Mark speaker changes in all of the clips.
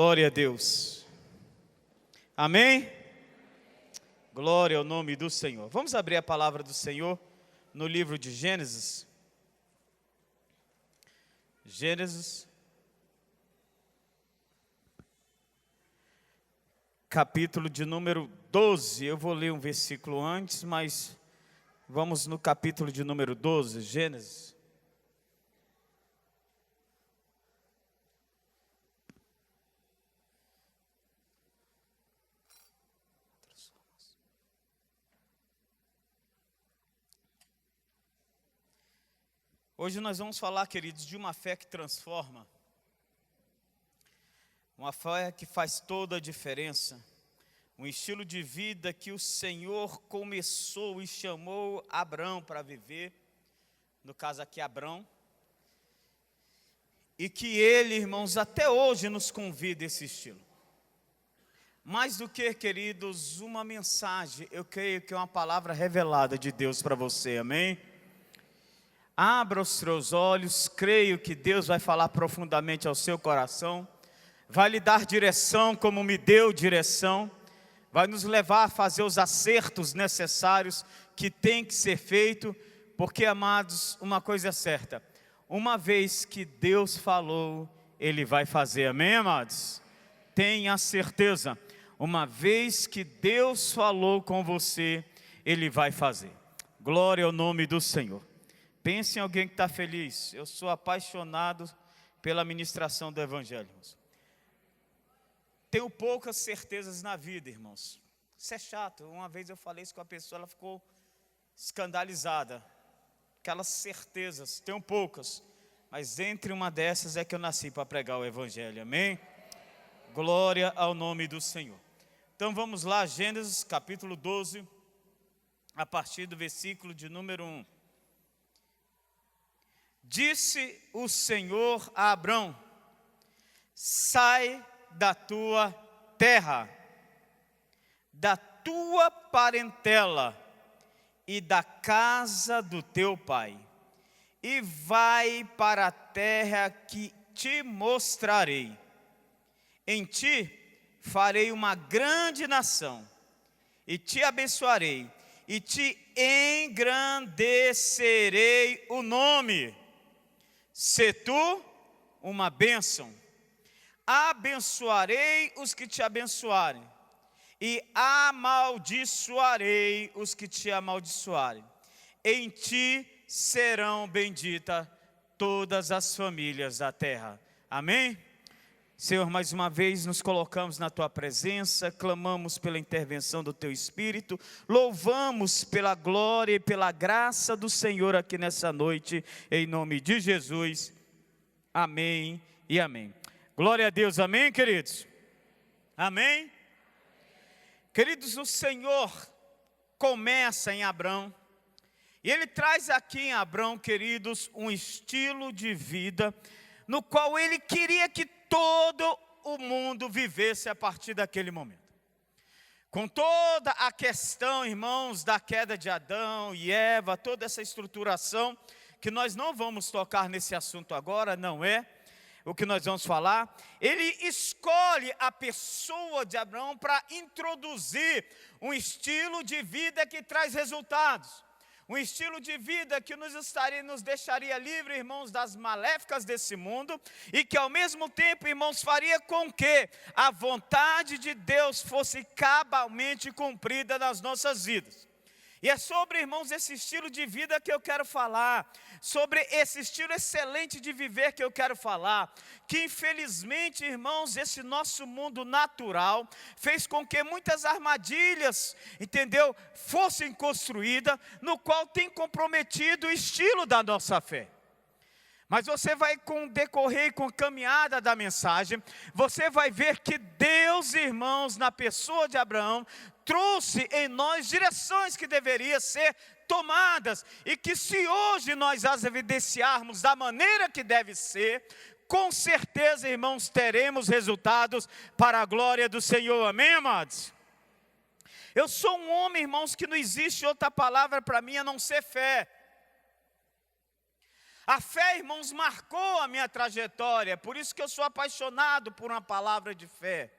Speaker 1: Glória a Deus. Amém? Glória ao nome do Senhor. Vamos abrir a palavra do Senhor no livro de Gênesis. Gênesis, capítulo de número 12. Eu vou ler um versículo antes, mas vamos no capítulo de número 12, Gênesis. Hoje nós vamos falar, queridos, de uma fé que transforma, uma fé que faz toda a diferença, um estilo de vida que o Senhor começou e chamou Abrão para viver, no caso aqui Abrão, e que ele, irmãos, até hoje nos convida a esse estilo. Mais do que, queridos, uma mensagem, eu creio que é uma palavra revelada de Deus para você, amém? Abra os seus olhos, creio que Deus vai falar profundamente ao seu coração, vai lhe dar direção como me deu direção, vai nos levar a fazer os acertos necessários que tem que ser feito, porque, amados, uma coisa é certa, uma vez que Deus falou, Ele vai fazer, amém, amados? Tenha certeza, uma vez que Deus falou com você, Ele vai fazer. Glória ao nome do Senhor. Pense em alguém que está feliz. Eu sou apaixonado pela ministração do Evangelho, irmãos. Tenho poucas certezas na vida, irmãos. Isso é chato. Uma vez eu falei isso com a pessoa, ela ficou escandalizada. Aquelas certezas, tenho poucas. Mas entre uma dessas é que eu nasci para pregar o Evangelho, amém? Glória ao nome do Senhor. Então vamos lá, Gênesis capítulo 12, a partir do versículo de número 1. Disse o Senhor a Abrão: sai da tua terra, da tua parentela e da casa do teu pai, e vai para a terra que te mostrarei. Em ti farei uma grande nação, e te abençoarei, e te engrandecerei o nome. Se tu uma bênção, abençoarei os que te abençoarem, e amaldiçoarei os que te amaldiçoarem. Em ti serão benditas todas as famílias da terra. Amém? Senhor, mais uma vez nos colocamos na Tua presença, clamamos pela intervenção do Teu Espírito, louvamos pela glória e pela graça do Senhor aqui nessa noite, em nome de Jesus, amém e amém. Glória a Deus, amém, queridos? Amém? Queridos, o Senhor começa em Abrão, e Ele traz aqui em Abrão, queridos, um estilo de vida, no qual Ele queria que todo o mundo vivesse a partir daquele momento. Com toda a questão, irmãos, da queda de Adão e Eva, toda essa estruturação, que nós não vamos tocar nesse assunto agora, não é o que nós vamos falar. Ele escolhe a pessoa de Abraão para introduzir um estilo de vida que traz resultados. Um estilo de vida que nos deixaria livre, irmãos, das maléficas desse mundo, e que ao mesmo tempo, irmãos, faria com que a vontade de Deus fosse cabalmente cumprida nas nossas vidas. E é sobre, irmãos, esse estilo de vida que eu quero falar, sobre esse estilo excelente de viver que eu quero falar, que infelizmente, irmãos, esse nosso mundo natural fez com que muitas armadilhas, entendeu, fossem construídas, no qual tem comprometido o estilo da nossa fé. Mas você vai, com o decorrer e com a caminhada da mensagem, você vai ver que Deus, irmãos, na pessoa de Abraão, trouxe em nós direções que deveriam ser tomadas, e que se hoje nós as evidenciarmos da maneira que deve ser, com certeza, irmãos, teremos resultados para a glória do Senhor, amém, amados? Eu sou um homem, irmãos, que não existe outra palavra para mim a não ser fé. A fé, irmãos, marcou a minha trajetória, por isso que eu sou apaixonado por uma palavra de fé.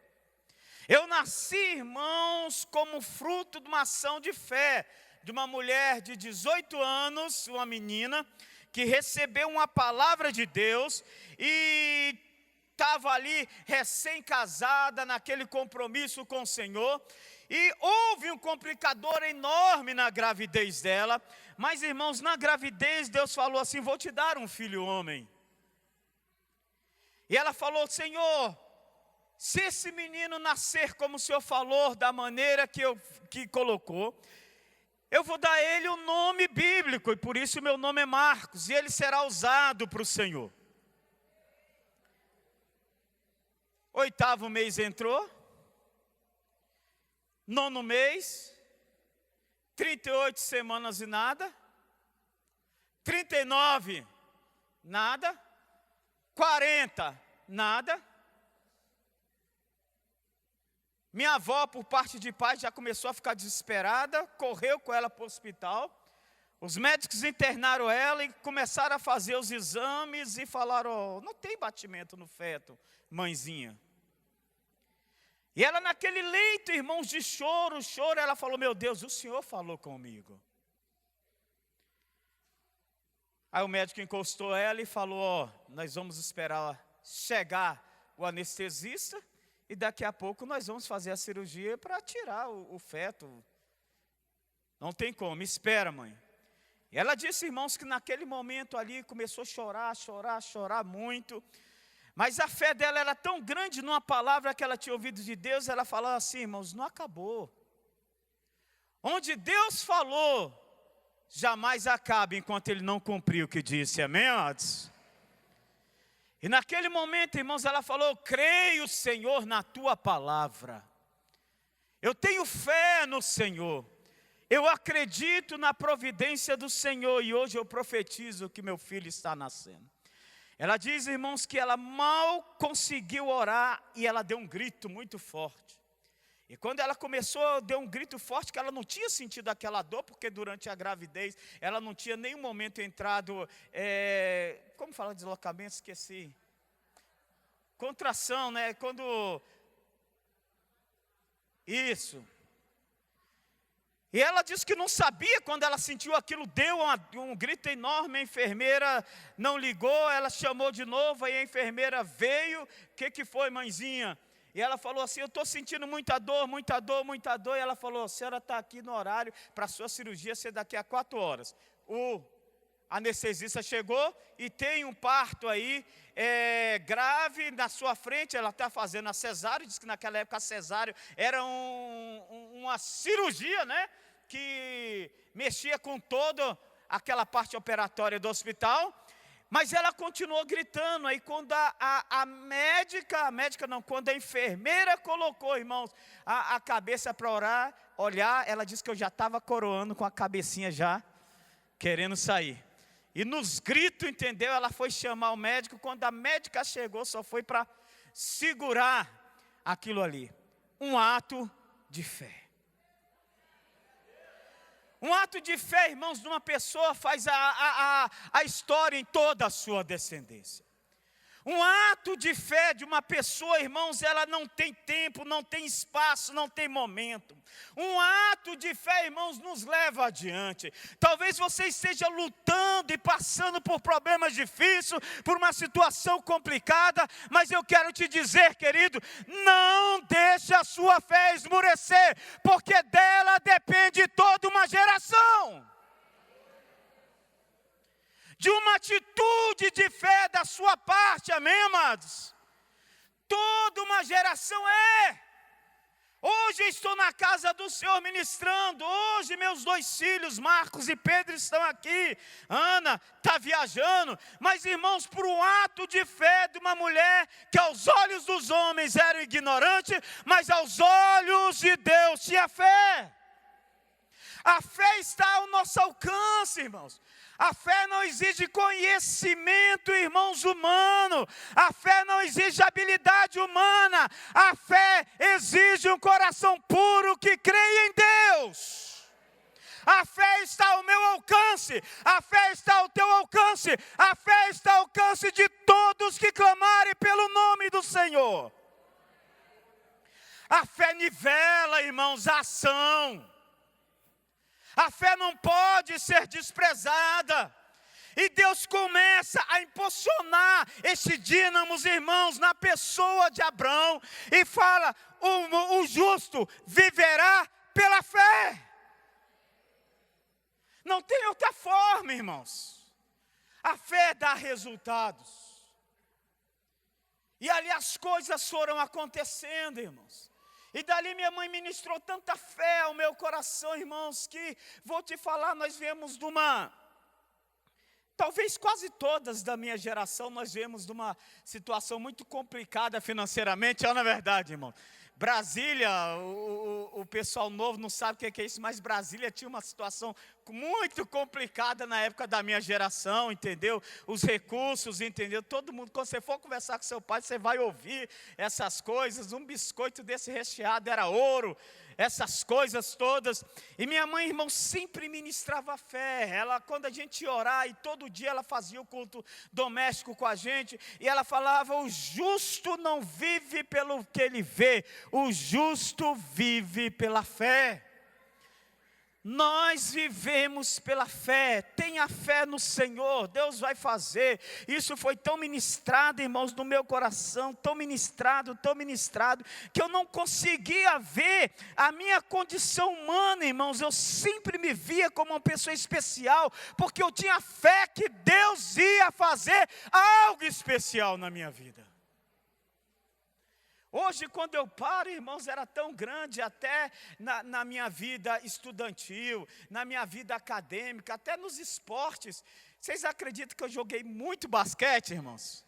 Speaker 1: Eu nasci, irmãos, como fruto de uma ação de fé, de uma mulher de 18 anos, uma menina, que recebeu uma palavra de Deus e estava ali recém-casada, naquele compromisso com o Senhor. E houve um complicador enorme na gravidez dela. Mas, irmãos, na gravidez Deus falou assim: vou te dar um filho homem. E ela falou: Senhor, se esse menino nascer como o Senhor falou, da maneira que colocou, eu vou dar a ele um nome bíblico, e por isso meu nome é Marcos, e ele será usado para o Senhor. 8º mês entrou, 9º mês, 38 semanas e nada, 39, nada, 40, nada. Minha avó, por parte de pai, já começou a ficar desesperada, correu com ela para o hospital. Os médicos internaram ela e começaram a fazer os exames e falaram: não tem batimento no feto, mãezinha. E ela naquele leito, irmãos, de choro, ela falou: meu Deus, o Senhor falou comigo. Aí o médico encostou ela e falou: nós vamos esperar chegar o anestesista e daqui a pouco nós vamos fazer a cirurgia para tirar o feto. Não tem como, espera, mãe. E ela disse, irmãos, que naquele momento ali começou a chorar muito. Mas a fé dela era tão grande numa palavra que ela tinha ouvido de Deus, ela falou assim, irmãos, não acabou. Onde Deus falou, jamais acaba enquanto Ele não cumprir o que disse, amém, amados? E naquele momento, irmãos, ela falou: creio, Senhor, na Tua palavra. Eu tenho fé no Senhor. Eu acredito na providência do Senhor e hoje eu profetizo que meu filho está nascendo. Ela diz, irmãos, que ela mal conseguiu orar e ela deu um grito muito forte. E quando ela começou, deu um grito forte, que ela não tinha sentido aquela dor, porque durante a gravidez ela não tinha nenhum momento entrado, como fala deslocamento, esqueci. Contração, né? Isso. E ela disse que não sabia, quando ela sentiu aquilo, deu um grito enorme, a enfermeira não ligou, ela chamou de novo, aí a enfermeira veio, o que foi, mãezinha? E ela falou assim: eu estou sentindo muita dor, e ela falou: a senhora está aqui no horário para a sua cirurgia ser daqui a 4 horas. O anestesista chegou e tem um parto aí, grave na sua frente, ela está fazendo a cesárea, diz que naquela época a cesárea era uma cirurgia, né? Que mexia com toda aquela parte operatória do hospital. Mas ela continuou gritando, aí quando quando a enfermeira colocou, irmãos, a cabeça para olhar, ela disse que eu já estava coroando com a cabecinha já, querendo sair. E nos gritos, entendeu? Ela foi chamar o médico, quando a médica chegou, só foi para segurar aquilo ali. Um ato de fé. Um ato de fé, irmãos, de uma pessoa faz a história em toda a sua descendência. Um ato de fé de uma pessoa, irmãos, ela não tem tempo, não tem espaço, não tem momento. Um ato de fé, irmãos, nos leva adiante. Talvez você esteja lutando e passando por problemas difíceis, por uma situação complicada, mas eu quero te dizer, querido, não deixe a sua fé esmurecer, porque dela depende toda uma geração. De uma atitude de fé da sua parte, amém, amados? Toda uma geração Hoje eu estou na casa do Senhor ministrando. Hoje meus 2 filhos, Marcos e Pedro, estão aqui. Ana está viajando. Mas, irmãos, por um ato de fé de uma mulher que aos olhos dos homens era ignorante, mas aos olhos de Deus tinha fé. A fé está ao nosso alcance, irmãos. A fé não exige conhecimento, irmãos, humano. A fé não exige habilidade humana. A fé exige um coração puro que creia em Deus. A fé está ao meu alcance, a fé está ao teu alcance, a fé está ao alcance de todos que clamarem pelo nome do Senhor. A fé nivela, irmãos, a ação. A fé não pode ser desprezada. E Deus começa a impulsionar esse dínamo, irmãos, na pessoa de Abrão. E fala, o justo viverá pela fé. Não tem outra forma, irmãos. A fé dá resultados. E ali as coisas foram acontecendo, irmãos. E dali minha mãe ministrou tanta fé ao meu coração, irmãos, que vou te falar, nós viemos de uma... Talvez quase todas da minha geração nós viemos de uma situação muito complicada financeiramente, é na verdade, irmão. Brasília, o pessoal novo não sabe o que é isso, mas Brasília tinha uma situação muito complicada na época da minha geração, entendeu? Os recursos, entendeu? Todo mundo, quando você for conversar com seu pai, você vai ouvir essas coisas. Um biscoito desse recheado era ouro, essas coisas todas. E minha mãe, irmão, sempre ministrava fé. Ela, quando a gente ia orar, e todo dia ela fazia o culto doméstico com a gente, e ela falava, o justo não vive pelo que ele vê, o justo vive pela fé. Nós vivemos pela fé, tenha fé no Senhor, Deus vai fazer. Isso foi tão ministrado, irmãos, no meu coração, tão ministrado, que eu não conseguia ver a minha condição humana, irmãos. Eu sempre me via como uma pessoa especial, porque eu tinha fé que Deus ia fazer algo especial na minha vida. Hoje, quando eu paro, irmãos, era tão grande até na minha vida estudantil, na minha vida acadêmica, até nos esportes. Vocês acreditam que eu joguei muito basquete, irmãos?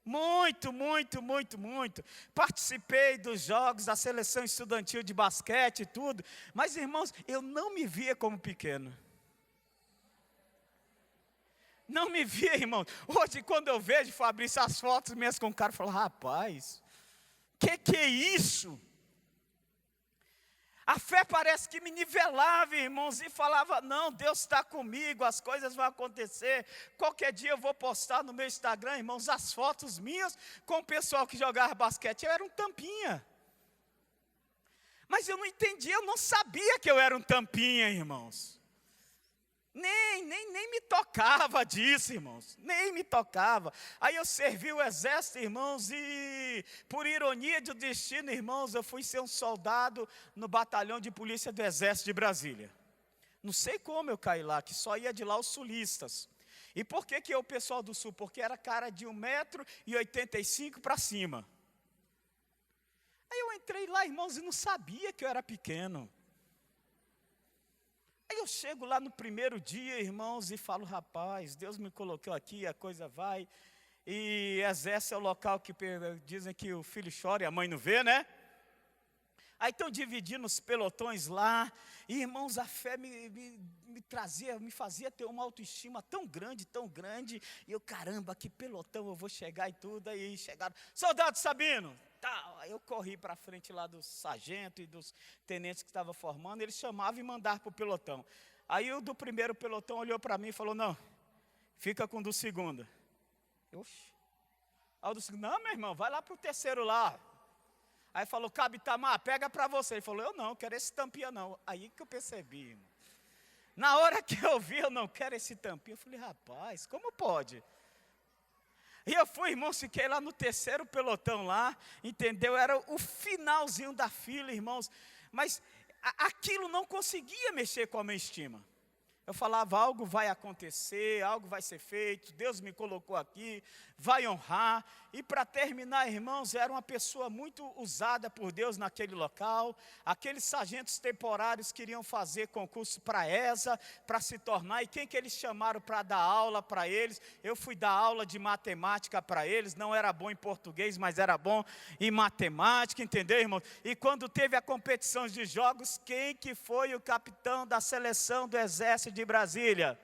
Speaker 1: Muito. Participei dos jogos da seleção estudantil de basquete e tudo. Mas, irmãos, eu não me via como pequeno. Não me via, irmão. Hoje, quando eu vejo, Fabrício, as fotos minhas com o cara, eu falo, rapaz, que é isso? A fé parece que me nivelava, irmãos, e falava, não, Deus está comigo, as coisas vão acontecer. Qualquer dia eu vou postar no meu Instagram, irmãos, as fotos minhas com o pessoal que jogava basquete. Eu era um tampinha. Mas eu não entendia, eu não sabia que eu era um tampinha, irmãos. Nem me tocava disso, irmãos, nem me tocava. Aí eu servi o exército, irmãos, e por ironia do destino, irmãos, eu fui ser um soldado no batalhão de polícia do exército de Brasília. Não sei como eu caí lá, que só ia de lá os sulistas. E por que o pessoal do sul? Porque era cara de 1,85 m para cima. Aí eu entrei lá, irmãos, e não sabia que eu era pequeno. Aí eu chego lá no primeiro dia, irmãos, e falo, rapaz, Deus me colocou aqui, a coisa vai. E exército é o local que dizem que o filho chora e a mãe não vê, né? Aí estão dividindo os pelotões lá. E, irmãos, a fé me fazia ter uma autoestima tão grande. E eu, caramba, que pelotão eu vou chegar e tudo. Aí chegaram, soldado Sabino. Aí eu corri para frente lá do sargento e dos tenentes que estavam formando, eles chamavam e mandavam para o pelotão. Aí o do primeiro pelotão olhou para mim e falou, não, fica com o do segundo. Oxi. Aí o do segundo, não, meu irmão, vai lá para o terceiro lá. Aí falou, Cabo Itamar, pega para você. Ele falou, eu não quero esse tampinha não. Aí que eu percebi, irmão. Na hora que eu vi, eu não quero esse tampinha. Eu falei, rapaz, como pode? E eu fui, irmãos, fiquei lá no terceiro pelotão lá, entendeu? Era o finalzinho da fila, irmãos. Mas aquilo não conseguia mexer com a minha estima. Eu falava, algo vai acontecer, algo vai ser feito, Deus me colocou aqui, vai honrar. E para terminar, irmãos, era uma pessoa muito usada por Deus naquele local. Aqueles sargentos temporários queriam fazer concurso para a ESA, para se tornar. E quem que eles chamaram para dar aula para eles? Eu fui dar aula de matemática para eles, não era bom em português, mas era bom em matemática, entendeu, irmãos? E quando teve a competição de jogos, quem que foi o capitão da seleção do Exército de Brasília?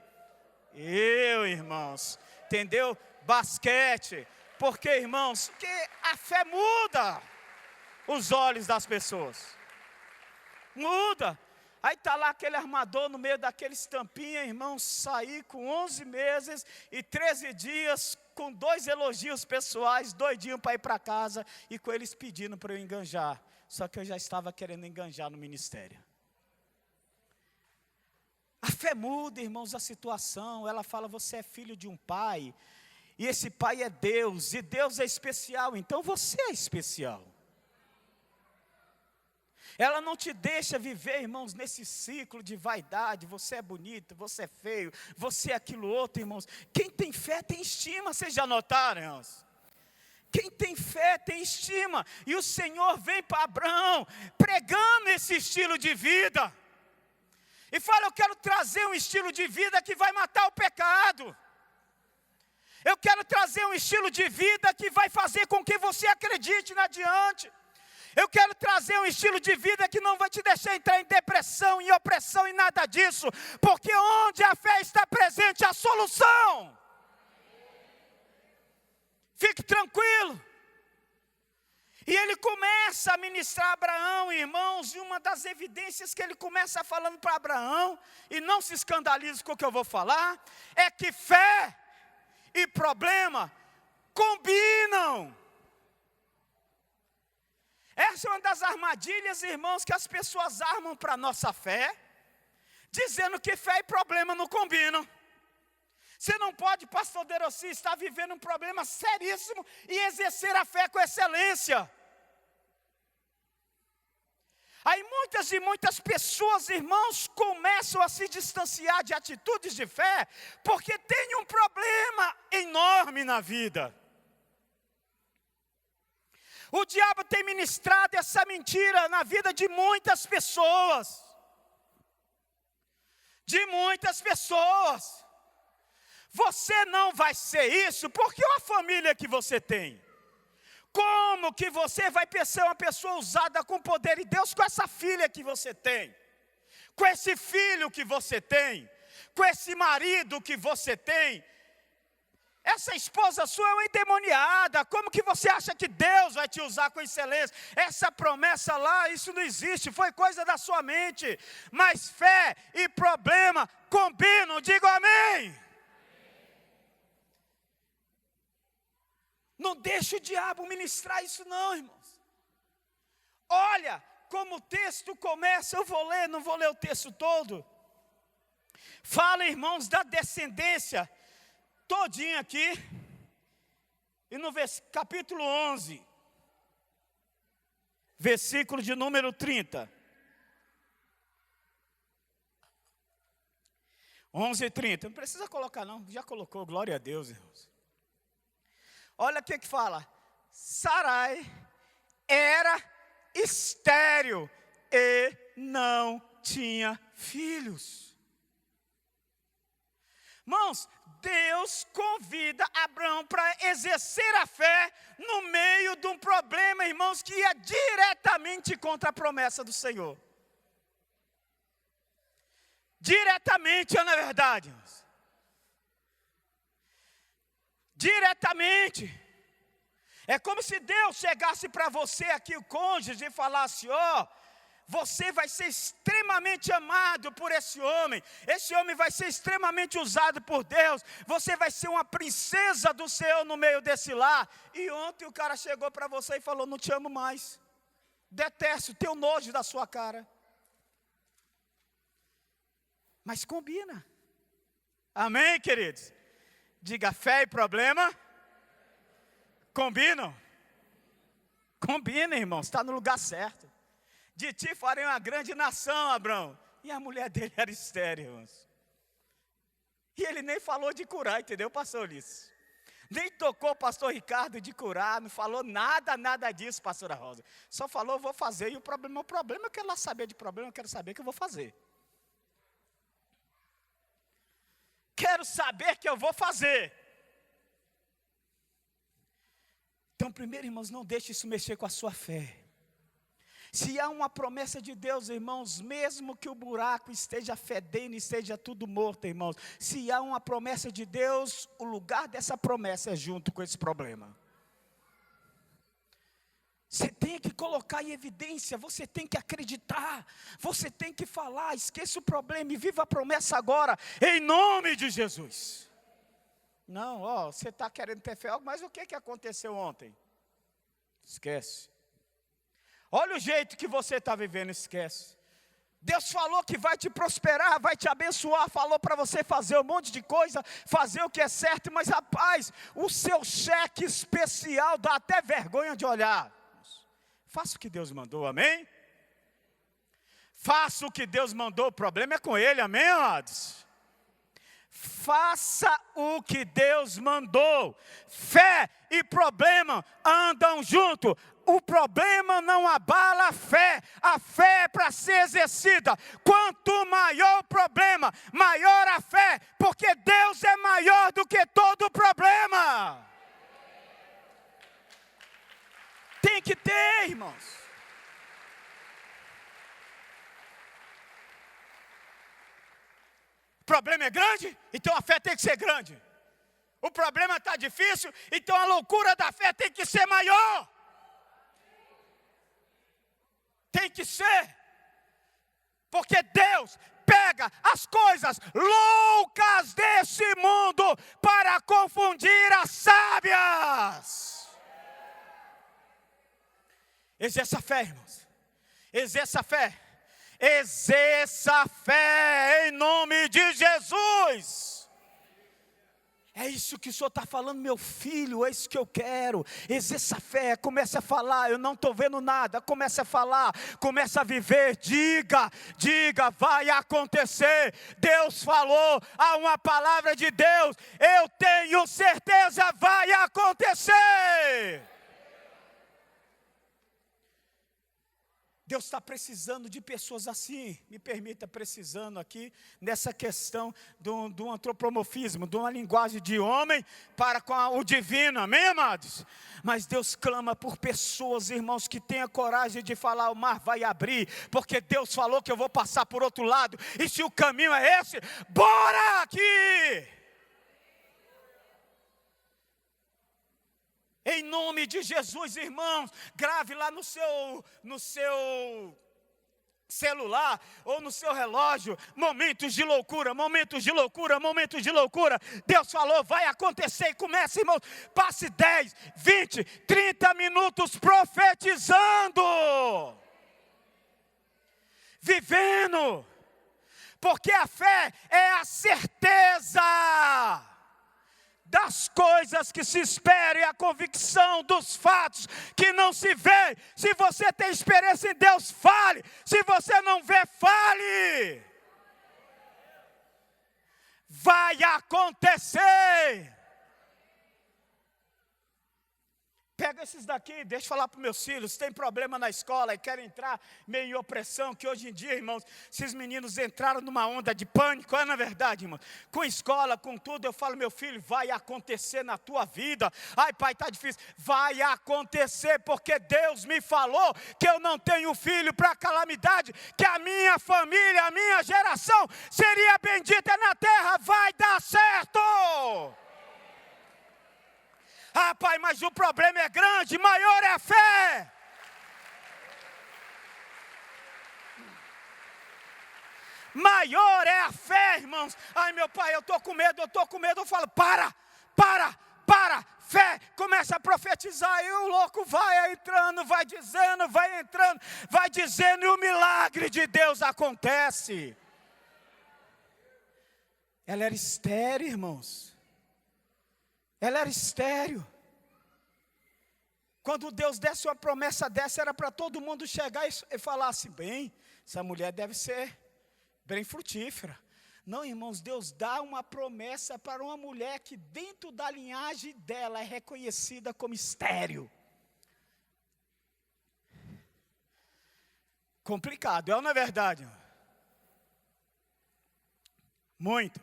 Speaker 1: Eu, irmãos, entendeu? Basquete. Porque, irmãos, porque a fé muda os olhos das pessoas. Muda. Aí está lá aquele armador no meio daqueles tampinhas, irmão, saí com 11 meses e 13 dias, com 2 elogios pessoais, doidinho para ir para casa, e com eles pedindo para eu enganjar. Só que eu já estava querendo enganjar no ministério. A fé muda, irmãos, a situação. Ela fala, você é filho de um pai, e esse pai é Deus, e Deus é especial, então você é especial. Ela não te deixa viver, irmãos, nesse ciclo de vaidade, você é bonito, você é feio, você é aquilo outro, irmãos. Quem tem fé tem estima, vocês já notaram, irmãos? Quem tem fé tem estima, e o Senhor vem para Abraão, pregando esse estilo de vida, e fala, eu quero trazer um estilo de vida que vai matar o pecado. Eu quero trazer um estilo de vida que vai fazer com que você acredite na adiante. Eu quero trazer um estilo de vida que não vai te deixar entrar em depressão, em opressão e nada disso. Porque onde a fé está presente, a solução. Fique tranquilo. E ele começa a ministrar a Abraão, irmãos, e uma das evidências que ele começa falando para Abraão, e não se escandalize com o que eu vou falar, é que fé e problema combinam. Essa é uma das armadilhas, irmãos, que as pessoas armam para a nossa fé, dizendo que fé e problema não combinam. Você não pode, pastor Derossi, estar vivendo um problema seríssimo e exercer a fé com excelência. Aí muitas pessoas, irmãos, começam a se distanciar de atitudes de fé, porque tem um problema enorme na vida. O diabo tem ministrado essa mentira na vida de muitas pessoas. De muitas pessoas. Você não vai ser isso, porque olha a família que você tem. Como que você vai ser uma pessoa usada com poder de Deus com essa filha que você tem? Com esse filho que você tem? Com esse marido que você tem? Essa esposa sua é uma endemoniada. Como que você acha que Deus vai te usar com excelência? Essa promessa lá, isso não existe, foi coisa da sua mente. Mas fé e problema combinam, digo amém. Não deixe o diabo ministrar isso não, irmãos. Olha como o texto começa, eu vou ler, não vou ler o texto todo. Fala, irmãos, da descendência, todinho aqui, e no capítulo 11, versículo de número 30. 11:30, não precisa colocar não, já colocou, glória a Deus, irmãos. Olha o que fala, Sarai era estéril e não tinha filhos. Irmãos, Deus convida Abraão para exercer a fé no meio de um problema, irmãos, que ia diretamente contra a promessa do Senhor. Diretamente, não é verdade, irmãos? Diretamente. É como se Deus chegasse para você aqui, o cônjuge, e falasse, você vai ser extremamente amado por esse homem vai ser extremamente usado por Deus, você vai ser uma princesa do Senhor no meio desse lar. E ontem o cara chegou para você e falou, não te amo mais, detesto, tenho nojo da sua cara. Mas combina. Amém, queridos? Diga, fé e problema combinam. Combina, irmãos, está no lugar certo. De ti farei uma grande nação, Abraão. E a mulher dele era estéril, irmãos. E ele nem falou de curar, entendeu, pastor Ulisses? Nem tocou o pastor Ricardo de curar, não falou nada disso, pastora Rosa. Só falou, vou fazer, e o problema, eu quero lá saber de problema, eu quero saber que eu vou fazer. Quero saber que eu vou fazer. Então, primeiro, irmãos, não deixe isso mexer com a sua fé. Se há uma promessa de Deus, irmãos, mesmo que o buraco esteja fedendo, esteja tudo morto, irmãos, se há uma promessa de Deus, o lugar dessa promessa é junto com esse problema. Você tem que colocar em evidência, você tem que acreditar, você tem que falar, esqueça o problema e viva a promessa agora, em nome de Jesus. Não, você está querendo ter fé, mas o que aconteceu ontem? Esquece. Olha o jeito que você está vivendo, esquece. Deus falou que vai te prosperar, vai te abençoar, falou para você fazer um monte de coisa, fazer o que é certo, mas rapaz, o seu cheque especial dá até vergonha de olhar. Faça o que Deus mandou, amém? Faça o que Deus mandou, o problema é com Ele, amém, amados? Faça o que Deus mandou. Fé e problema andam junto. O problema não abala a fé é para ser exercida. Quanto maior o problema, maior a fé, porque Deus é maior do que todo problema. Tem que ter, irmãos. O problema é grande, então a fé tem que ser grande. O problema está difícil, então a loucura da fé tem que ser maior. Tem que ser. Porque Deus pega as coisas loucas desse mundo para confundir as sábias. Exerça a fé, irmãos. Exerça a fé. Exerça a fé em nome de Jesus. É isso que o Senhor está falando, meu filho, é isso que eu quero. Exerça a fé, comece a falar, eu não estou vendo nada. Comece a falar, comece a viver, diga, vai acontecer. Deus falou, há uma palavra de Deus, eu tenho certeza, vai acontecer. Deus está precisando de pessoas assim, me permita, precisando aqui, nessa questão do antropomorfismo, de uma linguagem de homem para com o divino, amém, amados? Mas Deus clama por pessoas, irmãos, que tenham coragem de falar, o mar vai abrir, porque Deus falou que eu vou passar por outro lado, e se o caminho é esse, bora aqui! Em nome de Jesus, irmãos, grave lá no seu celular ou no seu relógio, momentos de loucura, momentos de loucura, momentos de loucura. Deus falou, vai acontecer e começa, irmãos, passe 10, 20, 30 minutos profetizando, vivendo, porque a fé é a certeza das coisas que se esperam e a convicção dos fatos que não se vê. Se você tem experiência em Deus, fale. Se você não vê, fale. Vai acontecer. Pega esses daqui, deixa eu falar para os meus filhos, tem problema na escola e querem entrar meio em opressão, que hoje em dia, irmãos, esses meninos entraram numa onda de pânico, é na verdade, irmão, com escola, com tudo, eu falo, meu filho, vai acontecer na tua vida. Ai, pai, está difícil. Vai acontecer, porque Deus me falou que eu não tenho filho para calamidade, que a minha família, a minha geração seria bendita na terra. Vai dar certo. Ah, pai, mas o problema é grande, maior é a fé. Maior é a fé, irmãos. Ai, meu pai, eu estou com medo. Eu falo, para. Fé, começa a profetizar. E o louco vai entrando, vai dizendo, e o milagre de Deus acontece. Ela era estéril, irmãos. Ela era estéril. Quando Deus desse uma promessa dessa, era para todo mundo chegar e falar assim, bem, essa mulher deve ser bem frutífera. Não, irmãos, Deus dá uma promessa para uma mulher que dentro da linhagem dela é reconhecida como estéril. Complicado, é ou não é verdade? Muito.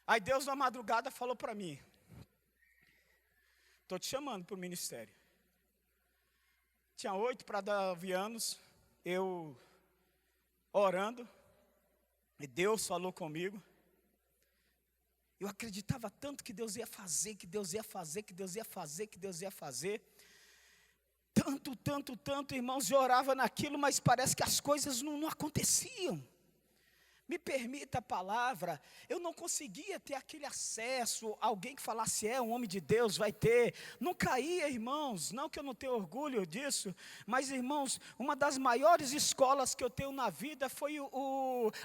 Speaker 1: Aí Deus na madrugada falou para mim, estou te chamando para o ministério. Tinha 8 para 9 anos, eu orando, e Deus falou comigo. Eu acreditava tanto que Deus ia fazer,
Speaker 2: tanto, irmãos, eu orava naquilo, mas parece que as coisas não aconteciam. Me permita a palavra, eu não conseguia ter aquele acesso, alguém que falasse, um homem de Deus, vai ter. Não caía, irmãos, não que eu não tenha orgulho disso, mas, irmãos, uma das maiores escolas que eu tenho na vida foi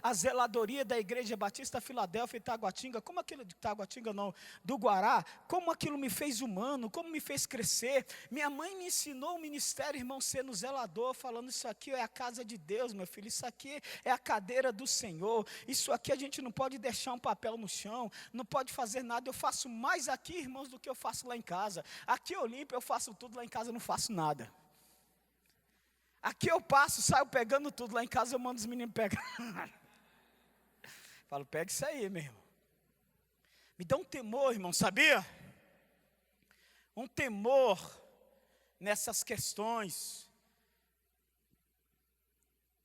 Speaker 2: a zeladoria da Igreja Batista Filadélfia e Taguatinga. Como aquilo de Taguatinga não, do Guará, como aquilo me fez humano, como me fez crescer. Minha mãe me ensinou o ministério, irmão, sendo zelador, falando isso aqui é a casa de Deus, meu filho, isso aqui é a cadeira do Senhor. Isso aqui a gente não pode deixar um papel no chão, não pode fazer nada. Eu faço mais aqui, irmãos, do que eu faço lá em casa. Aqui eu limpo, eu faço tudo, lá em casa eu não faço nada. Aqui eu passo, saio pegando tudo, lá em casa eu mando os meninos pegar. Falo, pega isso aí, meu irmão. Me dá um temor, irmão, sabia? Um temor nessas questões.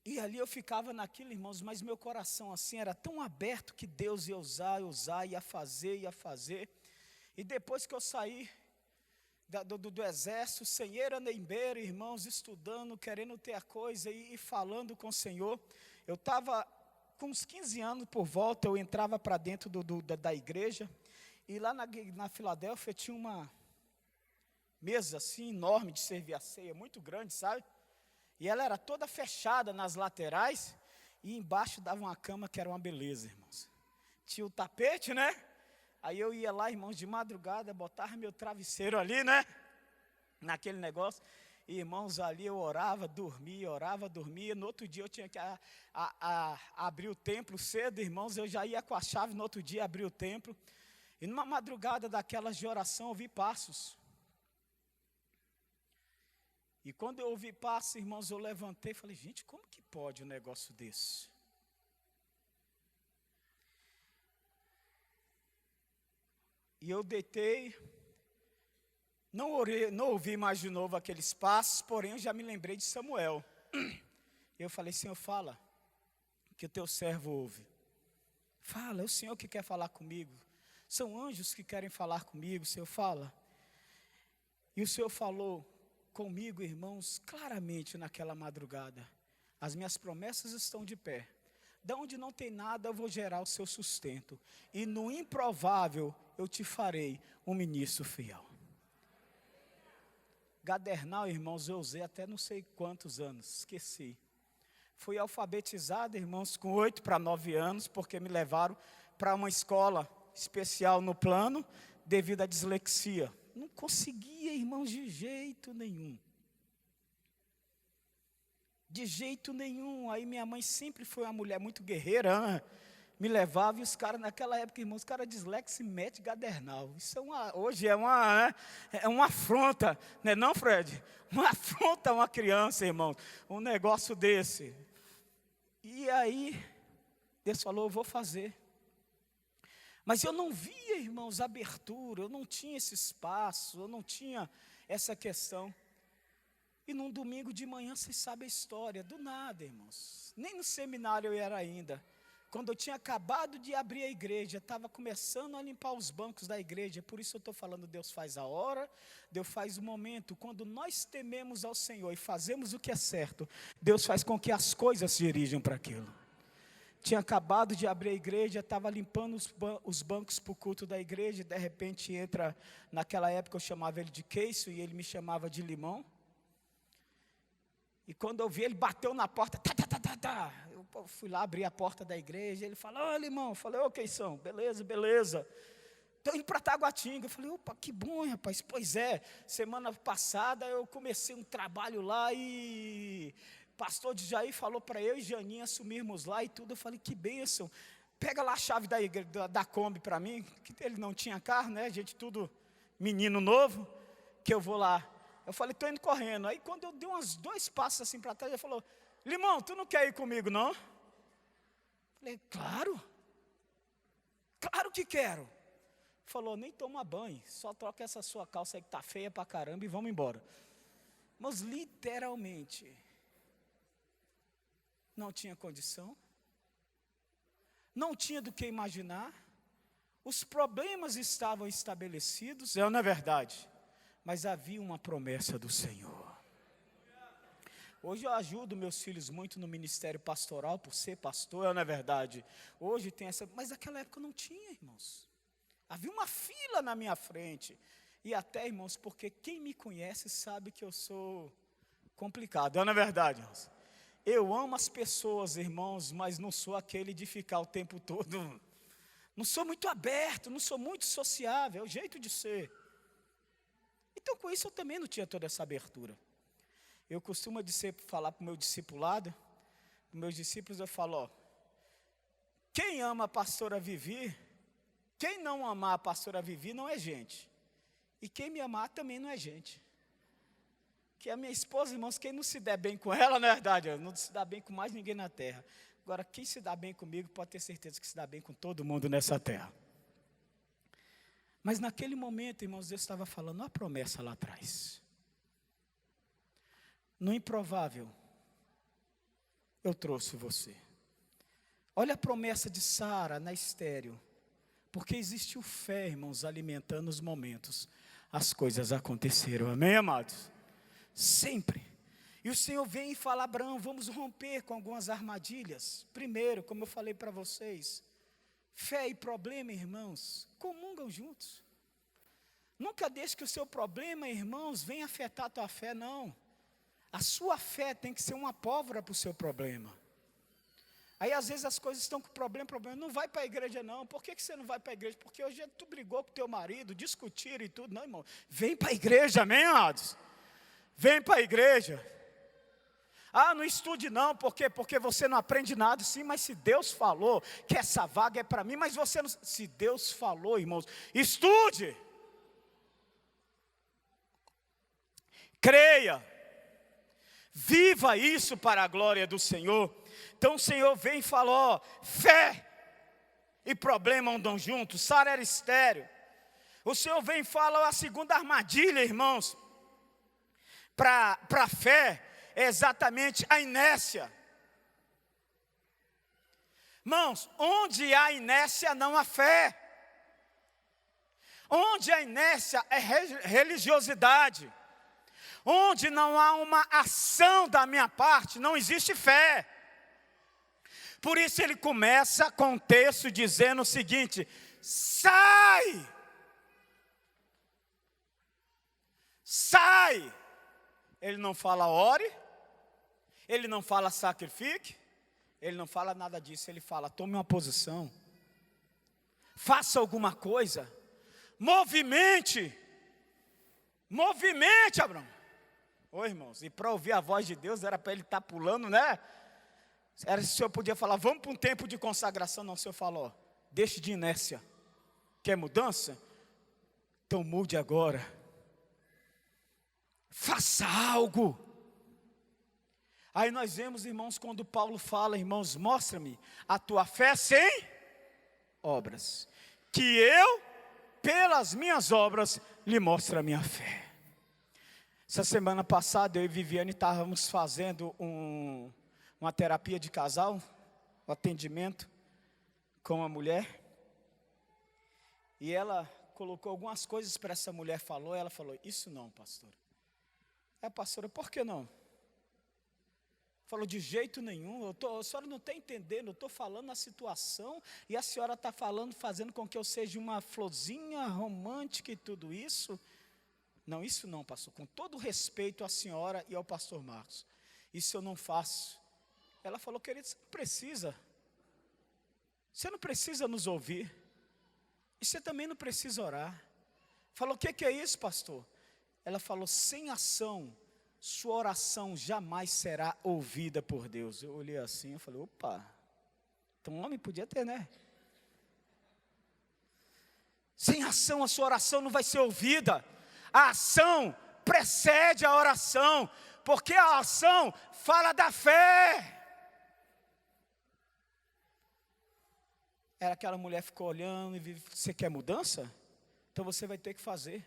Speaker 2: E ali eu ficava naquilo, irmãos, mas meu coração assim era tão aberto que Deus ia usar, ia fazer. E depois que eu saí do exército, sem era nem beira, irmãos, estudando, querendo ter a coisa e falando com o Senhor, eu estava com uns 15 anos por volta, eu entrava para dentro da igreja, e lá na Filadélfia tinha uma mesa assim enorme de servir a ceia, muito grande, sabe? E ela era toda fechada nas laterais, e embaixo dava uma cama que era uma beleza, irmãos. Tinha o tapete, né? Aí eu ia lá, irmãos, de madrugada, botava meu travesseiro ali, né? Naquele negócio. E, irmãos, ali eu orava, dormia. No outro dia eu tinha que abrir o templo cedo, irmãos. Eu já ia com a chave, no outro dia abrir o templo. E numa madrugada daquelas de oração, eu ouvi passos. E quando eu ouvi passos, irmãos, eu levantei e falei, gente, como que pode um negócio desse? E eu deitei, não ouvi mais de novo aqueles passos, porém eu já me lembrei de Samuel. E eu falei, Senhor, fala, que o teu servo ouve. Fala, é o Senhor que quer falar comigo. São anjos que querem falar comigo, Senhor, fala. E o Senhor falou comigo, irmãos, claramente naquela madrugada. As minhas promessas estão de pé. Da onde não tem nada, eu vou gerar o seu sustento. E no improvável, eu te farei um ministro fiel. Gadernal, irmãos, eu usei até não sei quantos anos, esqueci. Fui alfabetizado, irmãos, com 8 para 9 anos, porque me levaram para uma escola especial no plano, devido à dislexia. Não conseguia, irmãos, de jeito nenhum. De jeito nenhum. Aí minha mãe sempre foi uma mulher muito guerreira, me levava, e os caras naquela época, irmãos, os caras dislexos mete gadernal. Isso hoje é uma afronta, não é não, Fred? Uma afronta a uma criança, irmão, um negócio desse. E aí, Deus falou, eu vou fazer. Mas eu não via, irmãos, abertura, eu não tinha esse espaço, eu não tinha essa questão. E num domingo de manhã, vocês sabem a história, do nada, irmãos. Nem no seminário eu era ainda. Quando eu tinha acabado de abrir a igreja, estava começando a limpar os bancos da igreja. Por isso eu estou falando, Deus faz a hora, Deus faz o momento. Quando nós tememos ao Senhor e fazemos o que é certo, Deus faz com que as coisas se dirijam para aquilo. Tinha acabado de abrir a igreja, estava limpando os bancos para o culto da igreja, e de repente entra, naquela época eu chamava ele de Queiço, e ele me chamava de Limão. E quando eu vi, ele bateu na porta, Eu fui lá abrir a porta da igreja, ele falou, ô Limão, eu falei, ô Queição, beleza. Estou indo para Taguatinga. Eu falei, opa, que bom, rapaz. Pois é, semana passada eu comecei um trabalho lá e pastor de Jair falou para eu e Janinha assumirmos lá e tudo. Eu falei, que bênção. Pega lá a chave da Kombi para mim, que ele não tinha carro, né? A gente tudo menino novo, que eu vou lá. Eu falei, estou indo correndo. Aí quando eu dei uns 2 passos assim para trás, ele falou, Limão, tu não quer ir comigo, não? Eu falei, claro que quero. Falou, nem toma banho, só troca essa sua calça aí que está feia pra caramba e vamos embora. Mas literalmente, não tinha condição, não tinha do que imaginar, os problemas estavam estabelecidos, não é verdade? Mas havia uma promessa do Senhor. Hoje eu ajudo meus filhos muito no ministério pastoral, por ser pastor, não é verdade? Hoje tem essa, mas naquela época não tinha, irmãos. Havia uma fila na minha frente. E até, irmãos, porque quem me conhece sabe que eu sou complicado, não é verdade, irmãos? Eu amo as pessoas, irmãos, mas não sou aquele de ficar o tempo todo. Não sou muito aberto, não sou muito sociável, é o jeito de ser. Então, com isso, eu também não tinha toda essa abertura. Eu costumo falar para o meu discipulado, para os meus discípulos, eu falo, ó, quem ama a pastora Vivi, quem não amar a pastora Vivi não é gente. E quem me amar também não é gente. Que a minha esposa, irmãos, quem não se der bem com ela, na verdade, não se dá bem com mais ninguém na terra. Agora, quem se dá bem comigo, pode ter certeza que se dá bem com todo mundo nessa terra. Mas naquele momento, irmãos, Deus estava falando uma promessa lá atrás. No improvável, eu trouxe você. Olha a promessa de Sara na estéril. Porque existiu fé, irmãos, alimentando os momentos. As coisas aconteceram, amém, amados? Sempre. E o Senhor vem e fala, Abraão, vamos romper com algumas armadilhas. Primeiro, como eu falei para vocês, fé e problema, irmãos, comungam juntos. Nunca deixe que o seu problema, irmãos, venha afetar a tua fé, não. A sua fé tem que ser uma pólvora para o seu problema. Aí às vezes as coisas estão com problema, não vai para a igreja não. Por que você não vai para a igreja? Porque hoje tu brigou com teu marido, discutiram e tudo. Não, irmão, vem para a igreja, amém, amados? Vem para a igreja. Ah, não estude não, por quê? Porque você não aprende nada. Sim, mas se Deus falou que essa vaga é para mim, mas você não... Se Deus falou, irmãos, estude. Creia. Viva isso para a glória do Senhor. Então o Senhor vem e fala, ó, fé e problema andam juntos. Sara era estéril. O Senhor vem e fala, ó, a segunda armadilha, irmãos, para a fé, é exatamente a inércia. Irmãos, onde há inércia não há fé. Onde a inércia é religiosidade. Onde não há uma ação da minha parte, não existe fé. Por isso ele começa com o texto dizendo o seguinte, sai! Sai! Ele não fala ore, ele não fala sacrifique, ele não fala nada disso, ele fala tome uma posição, faça alguma coisa, movimente, Abraão. Oi, irmãos, e para ouvir a voz de Deus era para ele estar pulando, né? Era se o Senhor podia falar, vamos para um tempo de consagração. Não, o Senhor falou, deixe de inércia. Quer mudança? Então mude agora. Faça algo. Aí nós vemos, irmãos, quando Paulo fala, irmãos, mostra-me a tua fé sem obras. Que eu, pelas minhas obras, lhe mostre a minha fé. Essa semana passada, eu e Viviane estávamos fazendo uma terapia de casal, um atendimento com uma mulher. E ela colocou algumas coisas para essa mulher, ela falou, isso não, pastor. Pastora, por que não? Falou, de jeito nenhum, a senhora não está entendendo, eu estou falando a situação, e a senhora está fazendo com que eu seja uma florzinha romântica e tudo isso. Não, isso não, pastor, com todo respeito à senhora e ao pastor Marcos, isso eu não faço. Ela falou, querido, você não precisa nos ouvir, e você também não precisa orar. Falou, o que é isso, pastor? Ela falou, sem ação, sua oração jamais será ouvida por Deus. Eu olhei assim, eu falei, opa, então homem podia ter, né? Sem ação, a sua oração não vai ser ouvida. A ação precede a oração, porque a ação fala da fé. Era aquela mulher ficou olhando e você quer mudança? Então você vai ter que fazer.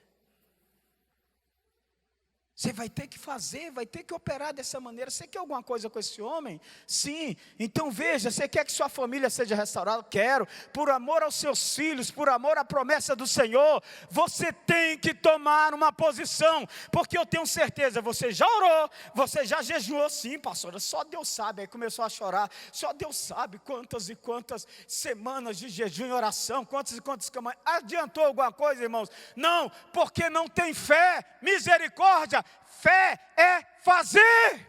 Speaker 2: Você vai ter que fazer, vai ter que operar dessa maneira. Você quer alguma coisa com esse homem? Sim. Então veja, você quer que sua família seja restaurada? Quero. Por amor aos seus filhos, por amor à promessa do Senhor, você tem que tomar uma posição. Porque eu tenho certeza, você já orou, você já jejuou. Sim, pastora, só Deus sabe. Aí começou a chorar. Só Deus sabe quantas e quantas semanas de jejum e oração, quantas e quantas caminhas. Adiantou alguma coisa, irmãos? Não, porque não tem fé. Misericórdia. Fé é fazer.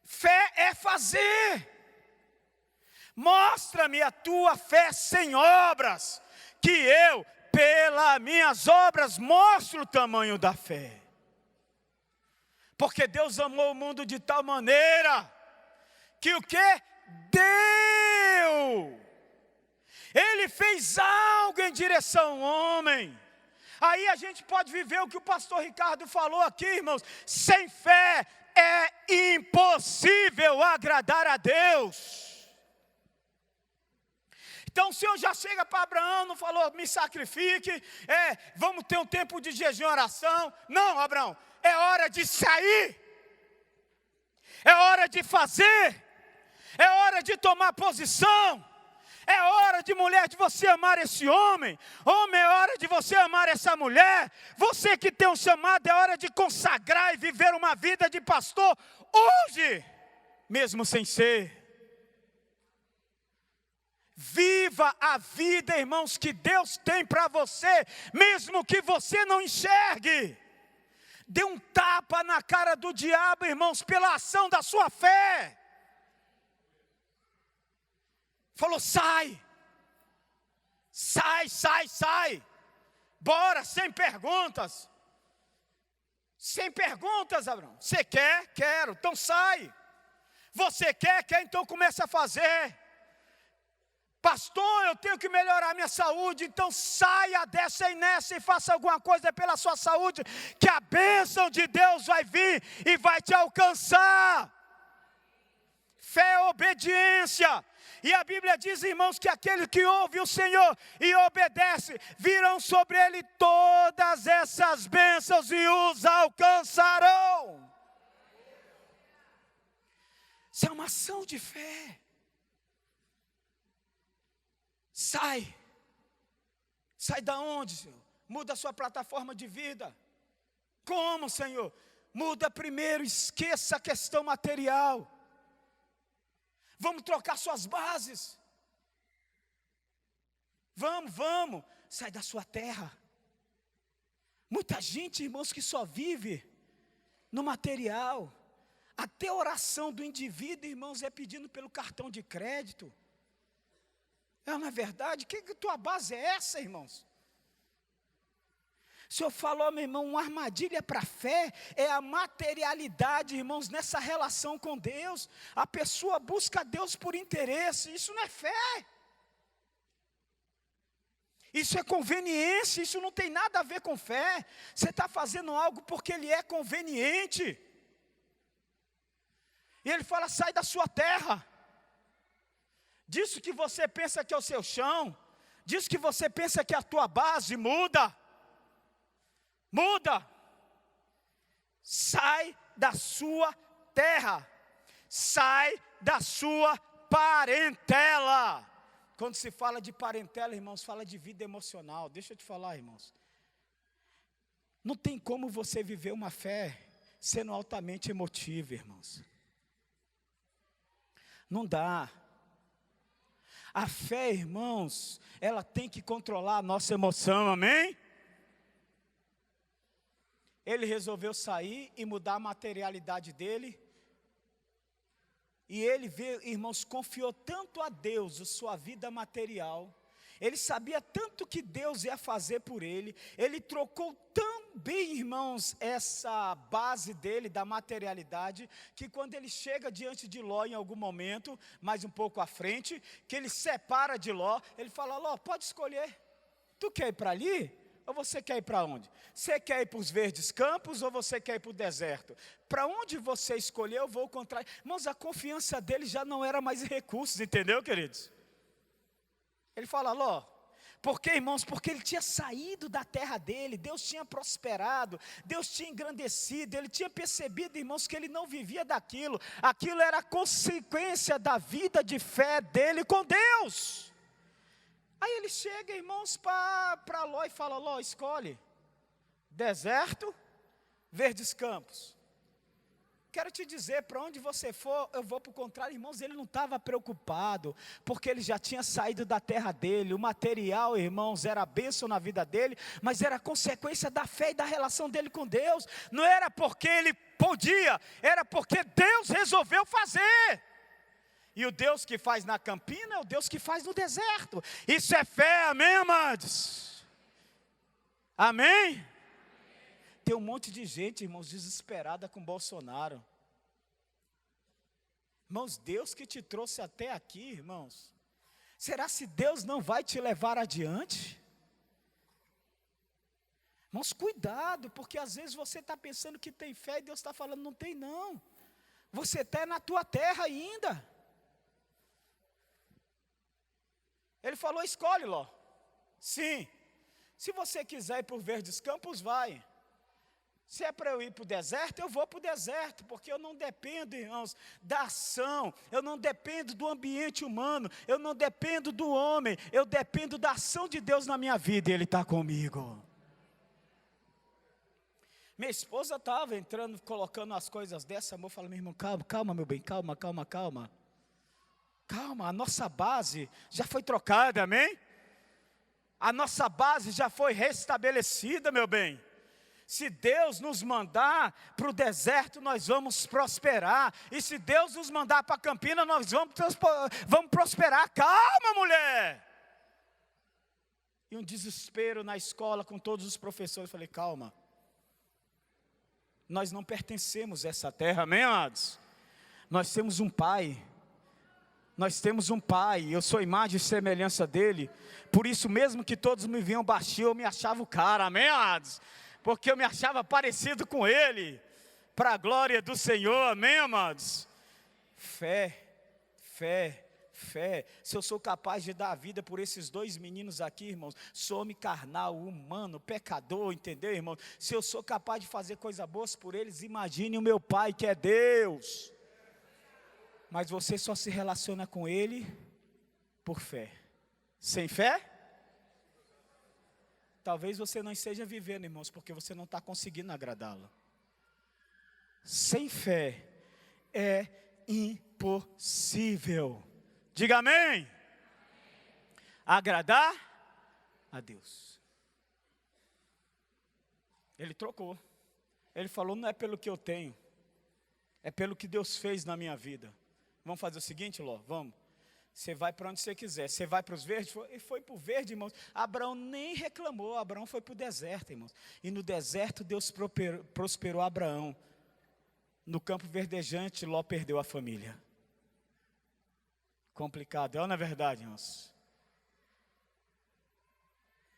Speaker 2: Fé é fazer. Mostra-me a tua fé sem obras, que eu, pelas minhas obras, mostro o tamanho da fé. Porque Deus amou o mundo de tal maneira, que o que? Deu. Ele fez algo em direção ao homem. Aí a gente pode viver o que o pastor Ricardo falou aqui, irmãos. Sem fé é impossível agradar a Deus. Então o Senhor já chega para Abraão, não falou, me sacrifique, vamos ter um tempo de jejum e oração. Não, Abraão, é hora de sair. É hora de fazer. É hora de tomar posição. É hora de mulher de você amar esse homem. Homem, é hora de você amar essa mulher. Você que tem um chamado, é hora de consagrar e viver uma vida de pastor hoje, mesmo sem ser. Viva a vida, irmãos, que Deus tem para você, mesmo que você não enxergue. Dê um tapa na cara do diabo, irmãos, pela ação da sua fé. Falou, sai. Sai, sai, sai. Bora, sem perguntas. Sem perguntas, Abraão. Você quer? Quero. Então sai. Você quer? Quer? Então começa a fazer. Pastor, eu tenho que melhorar minha saúde. Então saia dessa e nessa e faça alguma coisa pela sua saúde, que a bênção de Deus vai vir e vai te alcançar. Fé é obediência. E a Bíblia diz, irmãos, que aquele que ouve o Senhor e obedece, virão sobre ele todas essas bênçãos e os alcançarão. Isso é uma ação de fé. Sai. Sai da onde, Senhor? Muda a sua plataforma de vida. Como, Senhor? Muda primeiro, esqueça a questão material. Vamos trocar suas bases. Vamos. Sai da sua terra. Muita gente, irmãos, que só vive no material. Até a oração do indivíduo, irmãos, é pedindo pelo cartão de crédito. Não é verdade? Que tua base é essa, irmãos? O Senhor falou, meu irmão, uma armadilha para a fé é a materialidade, irmãos, nessa relação com Deus. A pessoa busca Deus por interesse, isso não é fé. Isso é conveniência, isso não tem nada a ver com fé. Você está fazendo algo porque ele é conveniente. E ele fala, sai da sua terra. Disso que você pensa que é o seu chão, disso que você pensa que é a tua base, muda. Muda. Sai da sua terra. Sai da sua parentela. Quando se fala de parentela, irmãos, fala de vida emocional. Deixa eu te falar, irmãos. Não tem como você viver uma fé sendo altamente emotivo, irmãos. Não dá. A fé, irmãos, ela tem que controlar a nossa emoção, amém? Ele resolveu sair e mudar a materialidade dele. E ele, irmãos, confiou tanto a Deus a sua vida material. Ele sabia tanto que Deus ia fazer por ele. Ele trocou tão bem, irmãos, essa base dele, da materialidade, que quando ele chega diante de Ló em algum momento, mais um pouco à frente, que ele separa de Ló, ele fala, Ló, pode escolher. Tu quer ir para ali? Ou você quer ir para onde? Você quer ir para os verdes campos ou você quer ir para o deserto? Para onde você escolher, eu vou contra. Irmãos, a confiança dele já não era mais em recursos, entendeu, queridos? Ele fala, Ló, Porque, irmãos, porque ele tinha saído da terra dele, Deus tinha prosperado, Deus tinha engrandecido, ele tinha percebido, irmãos, que ele não vivia daquilo, aquilo era consequência da vida de fé dele com Deus. Aí ele chega, irmãos, para Ló e fala: Ló, escolhe, deserto, verdes campos. Quero te dizer, para onde você for, eu vou para o contrário, irmãos, ele não estava preocupado, porque ele já tinha saído da terra dele, o material, irmãos, era bênção na vida dele, mas era consequência da fé e da relação dele com Deus, não era porque ele podia, era porque Deus resolveu fazer. E o Deus que faz na campina é o Deus que faz no deserto. Isso é fé, amém, amados? Amém? Tem um monte de gente, irmãos, desesperada com Bolsonaro. Irmãos, Deus que te trouxe até aqui, irmãos, será se Deus não vai te levar adiante? Irmãos, cuidado, porque às vezes você está pensando que tem fé e Deus está falando: não tem não, você está na tua terra ainda. Ele falou: escolhe, Ló. Sim, se você quiser ir para os verdes campos, vai. Se é para eu ir para o deserto, eu vou para o deserto, porque eu não dependo, irmãos, da ação, eu não dependo do ambiente humano, eu não dependo do homem, eu dependo da ação de Deus na minha vida, e Ele está comigo. Minha esposa estava entrando, colocando as coisas dessa, amor, falando: meu irmão, calma, meu bem, calma. Calma, a nossa base já foi trocada, amém? A nossa base já foi restabelecida, meu bem. Se Deus nos mandar para o deserto, nós vamos prosperar. E se Deus nos mandar para a campina, nós vamos prosperar. Calma, mulher! E um desespero na escola com todos os professores. Eu falei: calma. Nós não pertencemos a essa terra, amém, amados? Nós temos um Pai. Nós temos um Pai, eu sou imagem e semelhança dele. Por isso mesmo que todos me viam baixinho, eu me achava o cara, amém, amados? Porque eu me achava parecido com ele, para a glória do Senhor, amém, amados? Fé. Se eu sou capaz de dar a vida por esses dois meninos aqui, irmãos, sou homem carnal, humano, pecador, entendeu, irmãos? Se eu sou capaz de fazer coisas boas por eles, imagine o meu Pai que é Deus. Mas você só se relaciona com Ele por fé. Sem fé? Talvez você não esteja vivendo, irmãos, porque você não está conseguindo agradá-lo. Sem fé é impossível. Diga amém. Agradar a Deus. Ele trocou. Ele falou: não é pelo que eu tenho, é pelo que Deus fez na minha vida. Vamos fazer o seguinte, Ló, vamos. Você vai para onde você quiser. Você vai para os verdes? E foi para o verde, irmãos. Abraão nem reclamou. Abraão foi para o deserto, irmãos. E no deserto Deus prosperou Abraão. No campo verdejante, Ló perdeu a família. Complicado, não é verdade, irmãos?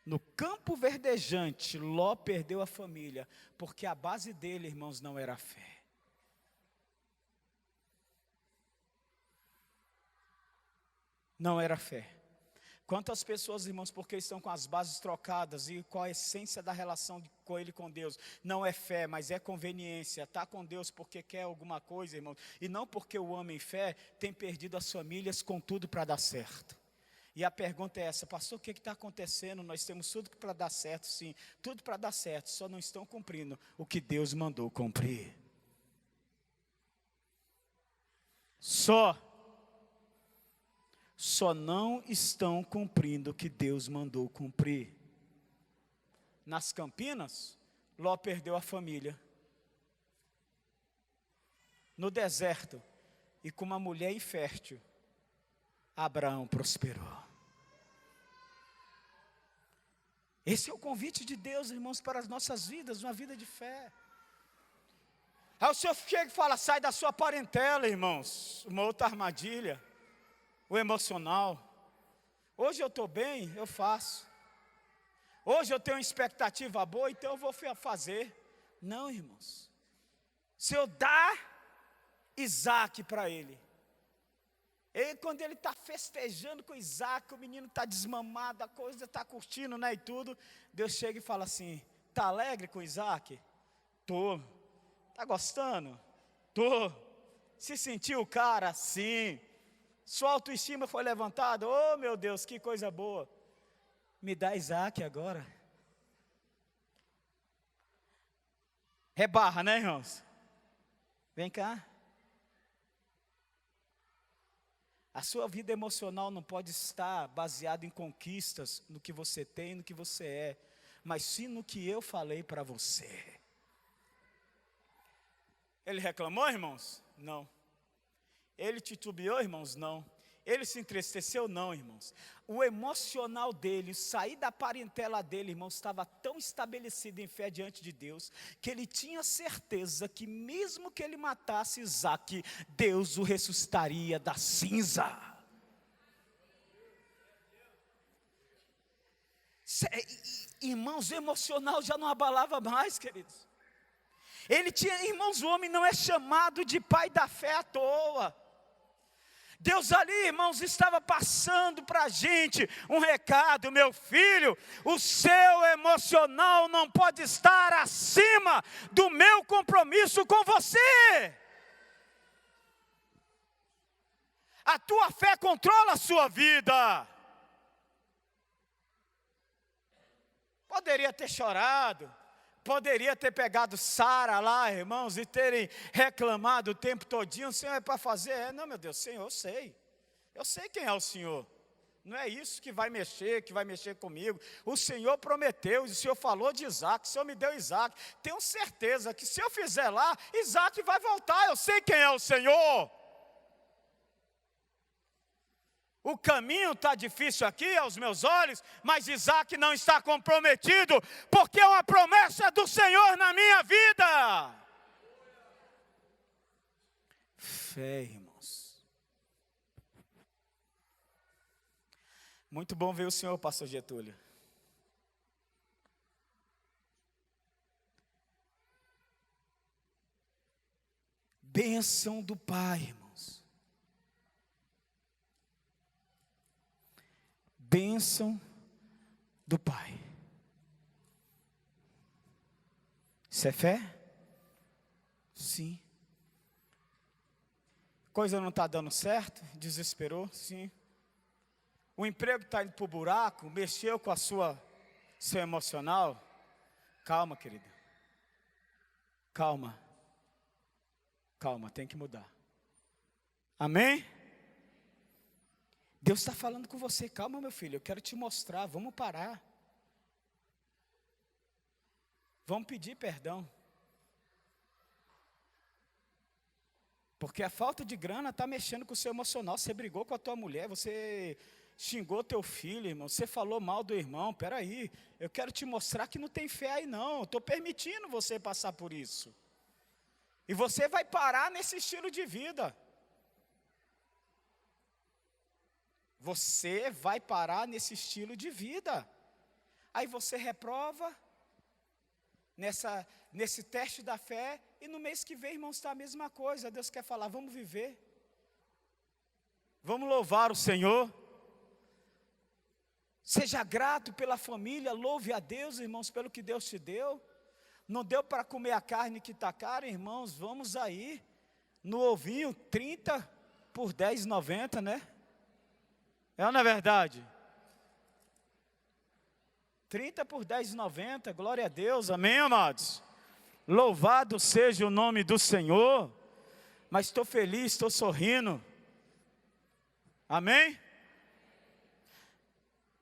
Speaker 2: No campo verdejante, Ló perdeu a família. Porque a base dele, irmãos, não era a fé. Não era fé. Quantas pessoas, irmãos, porque estão com as bases trocadas e com a essência da relação com Ele, com Deus, não é fé, mas é conveniência, está com Deus porque quer alguma coisa, irmãos, e não porque o homem em fé tem perdido as famílias com tudo para dar certo. E a pergunta é essa: pastor, o que está acontecendo? Nós temos tudo para dar certo, sim, tudo para dar certo, só não estão cumprindo o que Deus mandou cumprir. Só não estão cumprindo o que Deus mandou cumprir. Nas Campinas, Ló perdeu a família. No deserto, e com uma mulher infértil, Abraão prosperou. Esse é o convite de Deus, irmãos, para as nossas vidas, uma vida de fé. Aí o Senhor chega e fala: sai da sua parentela, irmãos. Uma outra armadilha. O emocional. Hoje eu estou bem, eu faço. Hoje eu tenho uma expectativa boa, então eu vou fazer. Não, irmãos. Se eu dar Isaac para ele, E quando ele está festejando com Isaac, o menino está desmamado, a coisa está curtindo, né, e tudo, Deus chega e fala assim: está alegre com Isaac? Tô. Está gostando? Tô. Se sentiu o cara? Sim. Sua autoestima foi levantada? Oh, meu Deus, que coisa boa. Me dá Isaac agora. Rebarra, né, irmãos? Vem cá. A sua vida emocional não pode estar baseada em conquistas, no que você tem, no que você é, mas sim no que eu falei para você. Ele reclamou, irmãos? Não. Ele titubeou, irmãos? Não. Ele se entristeceu? Não, irmãos. O emocional dele, sair da parentela dele, irmãos, estava tão estabelecido em fé diante de Deus, que ele tinha certeza que mesmo que ele matasse Isaac, Deus o ressuscitaria da cinza. Irmãos, o emocional já não abalava mais, queridos. Ele tinha, irmãos, o homem não é chamado de pai da fé à toa. Deus ali, irmãos, estava passando para a gente um recado: meu filho, o seu emocional não pode estar acima do meu compromisso com você. A tua fé controla a sua vida. Poderia ter chorado, poderia ter pegado Sara lá, irmãos, e terem reclamado o tempo todinho: o Senhor é para fazer? Não, meu Deus, Senhor, eu sei quem é o Senhor. Não é isso que vai mexer comigo. O Senhor prometeu, o Senhor falou de Isaac, o Senhor me deu Isaac. Tenho certeza que se eu fizer lá, Isaac vai voltar. Eu sei quem é o Senhor. O caminho está difícil aqui aos meus olhos, mas Isaac não está comprometido, porque é uma promessa do Senhor na minha vida. Fé, irmãos. Muito bom ver o senhor, pastor Getúlio. Bênção do Pai, irmãos. Bênção do Pai. Isso é fé? Sim. Coisa não está dando certo? Desesperou? Sim. O emprego está indo para o buraco? Mexeu com seu emocional? Calma, querida. Calma. Calma, tem que mudar. Amém? Deus está falando com você: calma, meu filho, eu quero te mostrar, vamos parar. Vamos pedir perdão. Porque a falta de grana está mexendo com o seu emocional. Você brigou com a tua mulher, você xingou teu filho, irmão, você falou mal do irmão. Peraí, eu quero te mostrar que não tem fé aí não. Eu estou permitindo você passar por isso. E você vai parar nesse estilo de vida. Você vai parar nesse estilo de vida. Aí você reprova nesse teste da fé, e no mês que vem, irmãos, está a mesma coisa. Deus quer falar: vamos viver. Vamos louvar o Senhor. Seja grato pela família, louve a Deus, irmãos, pelo que Deus te deu. Não deu para comer a carne que está cara, irmãos, vamos aí no ovinho, 30 por 10,90, né? É ou não é verdade? 30 por 10,90, glória a Deus, amém, amados? Louvado seja o nome do Senhor. Mas estou feliz, estou sorrindo. Amém?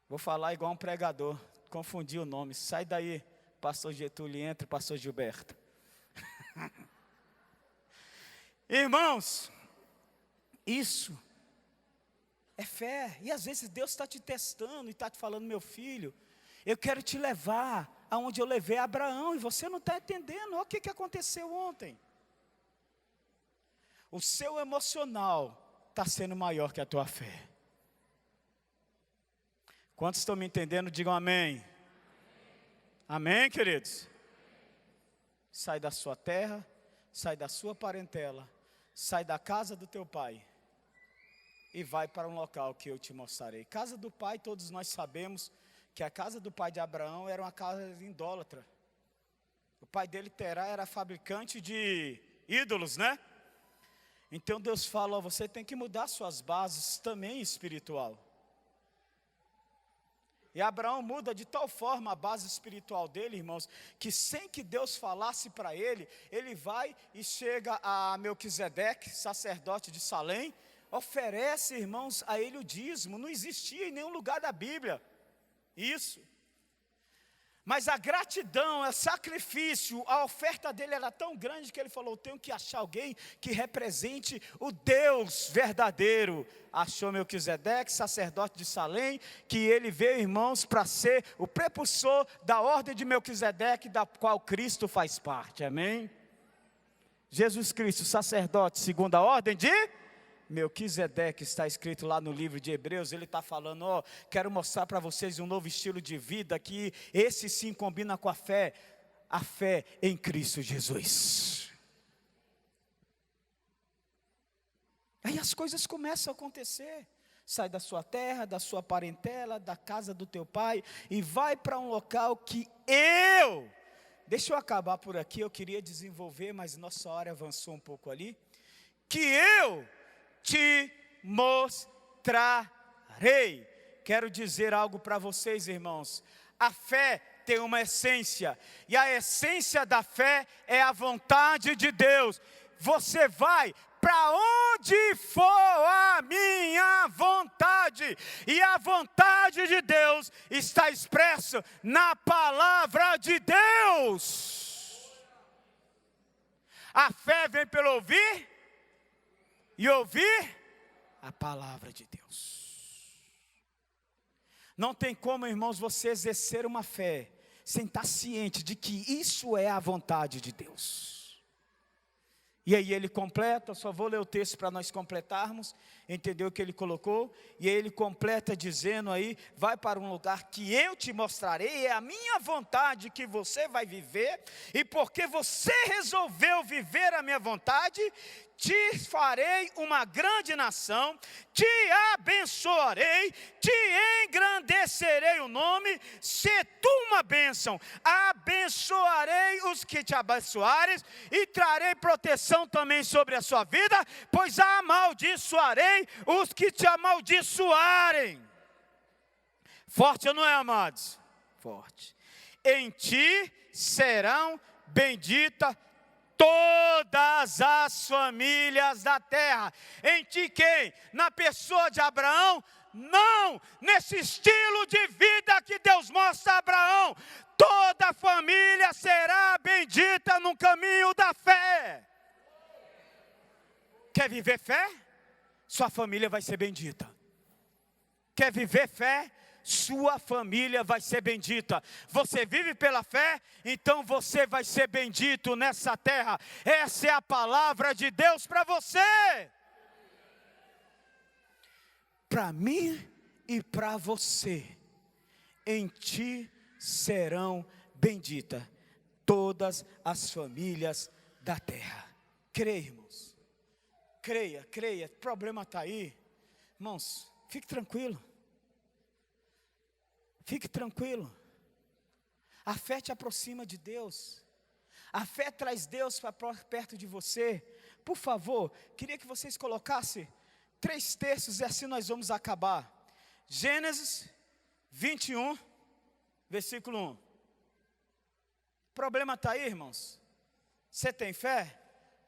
Speaker 2: Vou falar igual um pregador, confundi o nome. Sai daí, pastor Getúlio, entra, pastor Gilberto. Irmãos, isso é fé. E às vezes Deus está te testando e está te falando: meu filho, eu quero te levar aonde eu levei Abraão, e você não está entendendo. Olha o que aconteceu ontem. O seu emocional está sendo maior que a tua fé. Quantos estão me entendendo? Digam amém. Amém, queridos? Sai da sua terra, sai da sua parentela, sai da casa do teu pai e vai para um local que eu te mostrarei. Casa do pai, todos nós sabemos que a casa do pai de Abraão era uma casa idólatra. O pai dele, Terá, era fabricante de ídolos, né? Então Deus fala, ó, você tem que mudar suas bases também espiritual. E Abraão muda de tal forma a base espiritual dele, irmãos, que sem que Deus falasse para ele, ele vai e chega a Melquisedeque, sacerdote de Salém, oferece, irmãos, a ele o dízimo. Não existia em nenhum lugar da Bíblia isso. Mas a gratidão, o sacrifício, a oferta dele era tão grande que ele falou, tenho que achar alguém que represente o Deus verdadeiro. Achou Melquisedeque, sacerdote de Salém, que ele veio, irmãos, para ser o precursor da ordem de Melquisedeque, da qual Cristo faz parte, amém? Jesus Cristo, sacerdote, segundo a ordem de Melquisedeque, está escrito lá no livro de Hebreus. Ele está falando, ó, quero mostrar para vocês um novo estilo de vida, que esse sim combina com a fé em Cristo Jesus. Aí as coisas começam a acontecer. Sai da sua terra, da sua parentela, da casa do teu pai, e vai para um local que deixa eu acabar por aqui, eu queria desenvolver, mas nossa hora avançou um pouco ali, que eu te mostrarei. Quero dizer algo para vocês, irmãos. A fé tem uma essência, e a essência da fé é a vontade de Deus. Você vai para onde for a minha vontade, e a vontade de Deus está expressa na palavra de Deus. A fé vem pelo ouvir, e ouvir a palavra de Deus. Não tem como, irmãos, você exercer uma fé sem estar ciente de que isso é a vontade de Deus. E aí ele completa, só vou ler o texto para nós completarmos, entendeu o que ele colocou? E aí ele completa dizendo aí, vai para um lugar que eu te mostrarei, é a minha vontade que você vai viver, e porque você resolveu viver a minha vontade, te farei uma grande nação, te abençoarei, te engrandecerei o nome, se tu uma bênção, abençoarei os que te abençoares, e trarei proteção também sobre a sua vida, pois amaldiçoarei os que te amaldiçoarem. Forte ou não é, amados? Forte. Em ti serão benditas todas as famílias da terra. Em ti quem? Na pessoa de Abraão? Não, nesse estilo de vida que Deus mostra a Abraão, toda a família será bendita no caminho da fé. Quer viver fé? Sua família vai ser bendita. Quer viver fé? Sua família vai ser bendita. Você vive pela fé, então você vai ser bendito nessa terra. Essa é a palavra de Deus para você. Para mim e para você. Em ti serão benditas todas as famílias da terra. Creia, irmãos. Creia. O problema está aí. Irmãos, fique tranquilo. Fique tranquilo. A fé te aproxima de Deus. A fé traz Deus para perto de você. Por favor, queria que vocês colocassem 3 textos e assim nós vamos acabar. Gênesis 21, versículo 1. O problema está aí, irmãos. Você tem fé?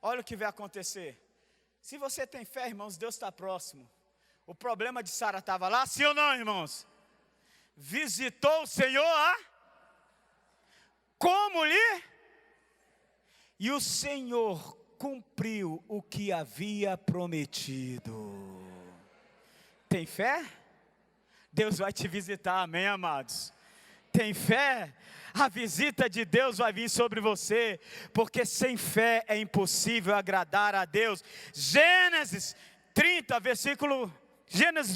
Speaker 2: Olha o que vai acontecer. Se você tem fé, irmãos, Deus está próximo. O problema de Sara estava lá, sim ou não, irmãos? Visitou o Senhor como lhe? E o Senhor cumpriu o que havia prometido. Tem fé? Deus vai te visitar, amém, amados? Tem fé? A visita de Deus vai vir sobre você, porque sem fé é impossível agradar a Deus. Gênesis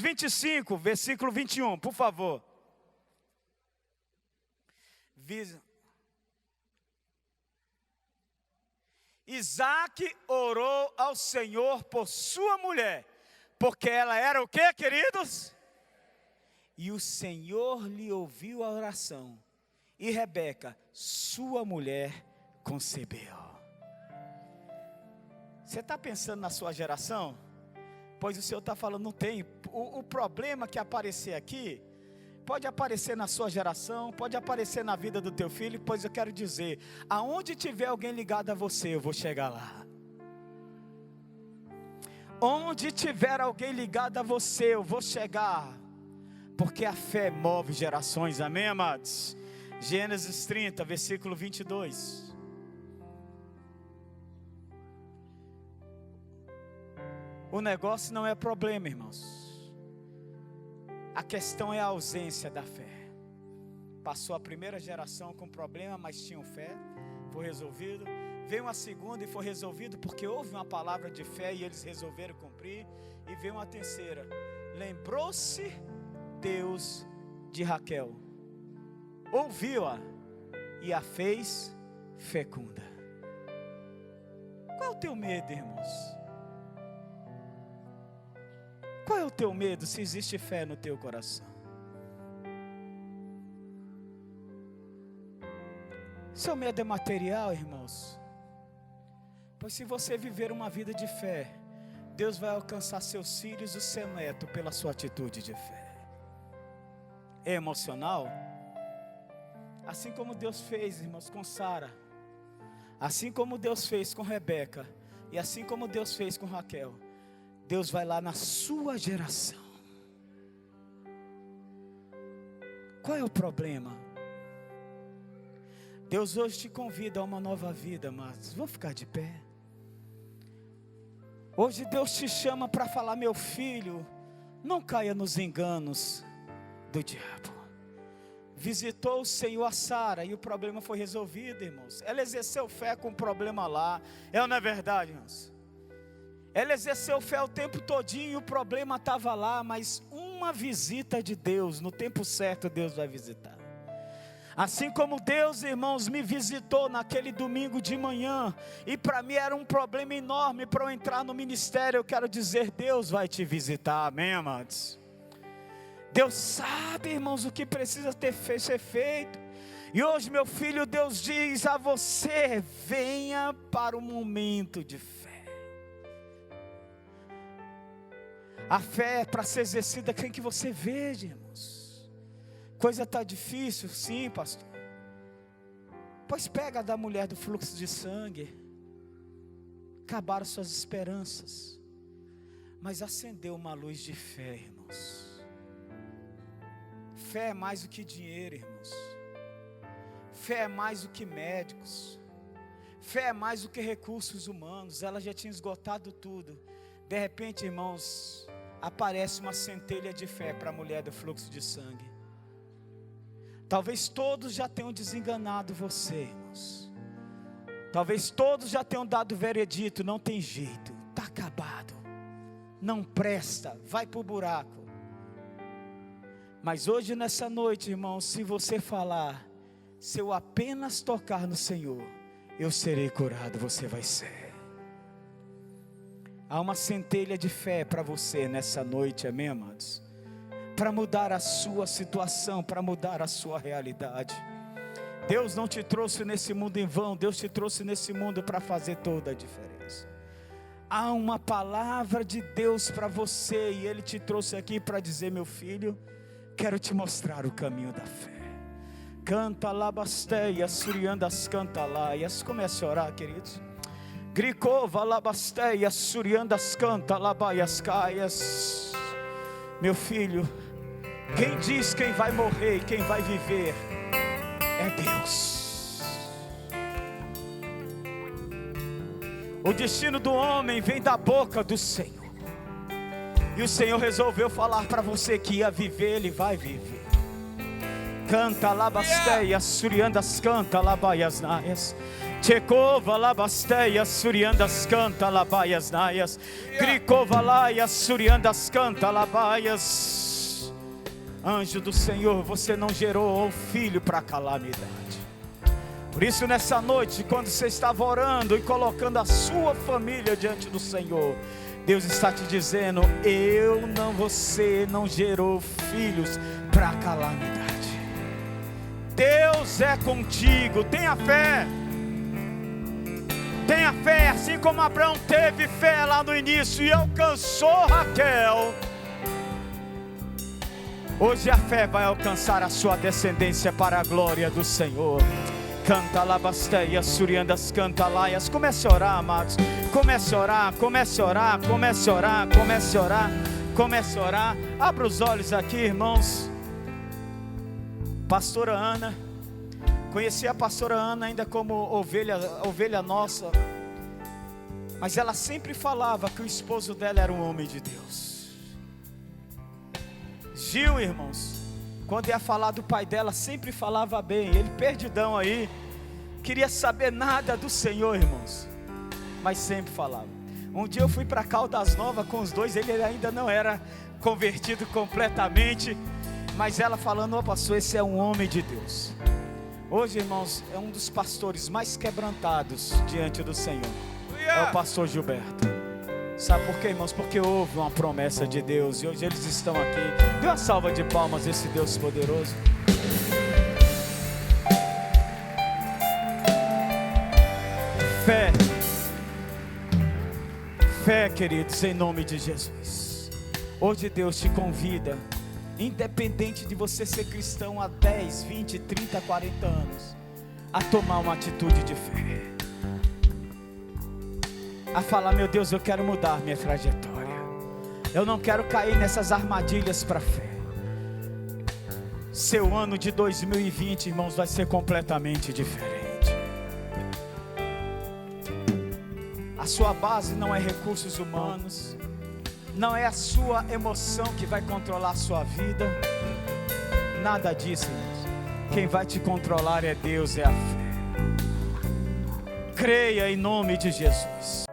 Speaker 2: 25, versículo 21, por favor. Isaac orou ao Senhor por sua mulher, porque ela era o quê, queridos? E o Senhor lhe ouviu a oração, e Rebeca, sua mulher, concebeu. Você está pensando na sua geração? Pois o Senhor está falando, não tem. O problema que aparecer aqui, pode aparecer na sua geração, pode aparecer na vida do teu filho, pois eu quero dizer, aonde tiver alguém ligado a você, eu vou chegar lá. Onde tiver alguém ligado a você, eu vou chegar. Porque a fé move gerações, amém, amados? Gênesis 30, versículo 22. O negócio não é problema, irmãos. A questão é a ausência da fé. Passou a primeira geração com problema, mas tinham fé, foi resolvido. Veio uma segunda e foi resolvido porque houve uma palavra de fé e eles resolveram cumprir. E veio uma terceira. Lembrou-se Deus de Raquel, ouviu-a e a fez fecunda. Qual é o teu medo, irmãos? Qual é o teu medo se existe fé no teu coração? Seu medo é material, irmãos? Pois se você viver uma vida de fé, Deus vai alcançar seus filhos e o seu neto pela sua atitude de fé. É emocional? Assim como Deus fez, irmãos, com Sara, assim como Deus fez com Rebeca, e assim como Deus fez com Raquel, Deus vai lá na sua geração. Qual é o problema? Deus hoje te convida a uma nova vida, amados. Vamos ficar de pé. Hoje Deus te chama para falar, meu filho, não caia nos enganos do diabo. Visitou o Senhor a Sara e o problema foi resolvido, irmãos. Ela exerceu fé com o problema lá. É ou não é verdade, irmãos? Ela exerceu fé o tempo todinho e o problema estava lá, mas uma visita de Deus, no tempo certo Deus vai visitar. Assim como Deus, irmãos, me visitou naquele domingo de manhã, e para mim era um problema enorme para eu entrar no ministério, eu quero dizer, Deus vai te visitar, amém, amados? Deus sabe, irmãos, o que precisa ser feito. E hoje, meu filho, Deus diz a você, venha para o momento de fé. A fé é para ser exercida quem que você veja, irmãos. Coisa está difícil, sim, pastor. Pois pega da mulher do fluxo de sangue. Acabaram suas esperanças, mas acendeu uma luz de fé, irmãos. Fé é mais do que dinheiro, irmãos. Fé é mais do que médicos. Fé é mais do que recursos humanos. Ela já tinha esgotado tudo. De repente, irmãos, aparece uma centelha de fé para a mulher do fluxo de sangue. Talvez todos já tenham desenganado você, irmãos. Talvez todos já tenham dado veredito, não tem jeito, está acabado, não presta, vai para o buraco. Mas hoje nessa noite, irmãos, se você falar, se eu apenas tocar no Senhor, eu serei curado, você vai ser. Há uma centelha de fé para você nessa noite, amém, amados? Para mudar a sua situação, para mudar a sua realidade. Deus não te trouxe nesse mundo em vão, Deus te trouxe nesse mundo para fazer toda a diferença. Há uma palavra de Deus para você, e Ele te trouxe aqui para dizer, meu filho, quero te mostrar o caminho da fé. Canta labasteias, suriandas canta laias. Comece a orar, queridos. Gricova labasteias, suriandas canta labaias caias. Meu filho, quem diz quem vai morrer e quem vai viver é Deus. O destino do homem vem da boca do Senhor. E o Senhor resolveu falar para você que ia viver, Ele vai viver. Canta labasteias, suriandas canta labaias naias. Tchekova labasteias, suriandas canta labaias naias. Gricova laias, suriandas canta labaias. Anjo do Senhor, você não gerou um filho para calamidade. Por isso nessa noite, quando você estava orando e colocando a sua família diante do Senhor, Deus está te dizendo: você não gerou filhos para calamidade. Deus é contigo, tenha fé. Tenha fé, assim como Abraão teve fé lá no início e alcançou Raquel. Hoje a fé vai alcançar a sua descendência para a glória do Senhor. Canta labasteia, suriandas, canta laias. Comece a orar, amados. Comece a orar, comece a orar, comece a orar, comece a orar, comece a orar. Abra os olhos aqui, irmãos. Pastora Ana. Conheci a pastora Ana ainda como ovelha nossa. Mas ela sempre falava que o esposo dela era um homem de Deus. Gil, irmãos, quando ia falar do pai dela, sempre falava bem. Ele perdidão aí, queria saber nada do Senhor, irmãos, mas sempre falava. Um dia eu fui para Caldas Novas com os dois, ele ainda não era convertido completamente, mas ela falando: ó pastor, esse é um homem de Deus. Hoje, irmãos, é um dos pastores mais quebrantados diante do Senhor. É o pastor Gilberto. Sabe por quê, irmãos? Porque houve uma promessa de Deus e hoje eles estão aqui. Dê uma salva de palmas a esse Deus poderoso. Fé. Fé, queridos, em nome de Jesus. Hoje Deus te convida, independente de você ser cristão há 10, 20, 30, 40 anos, a tomar uma atitude de fé. A falar: meu Deus, eu quero mudar minha trajetória. Eu não quero cair nessas armadilhas para a fé. Seu ano de 2020, irmãos, vai ser completamente diferente. A sua base não é recursos humanos. Não é a sua emoção que vai controlar a sua vida. Nada disso, irmãos. Quem vai te controlar é Deus, é a fé. Creia em nome de Jesus.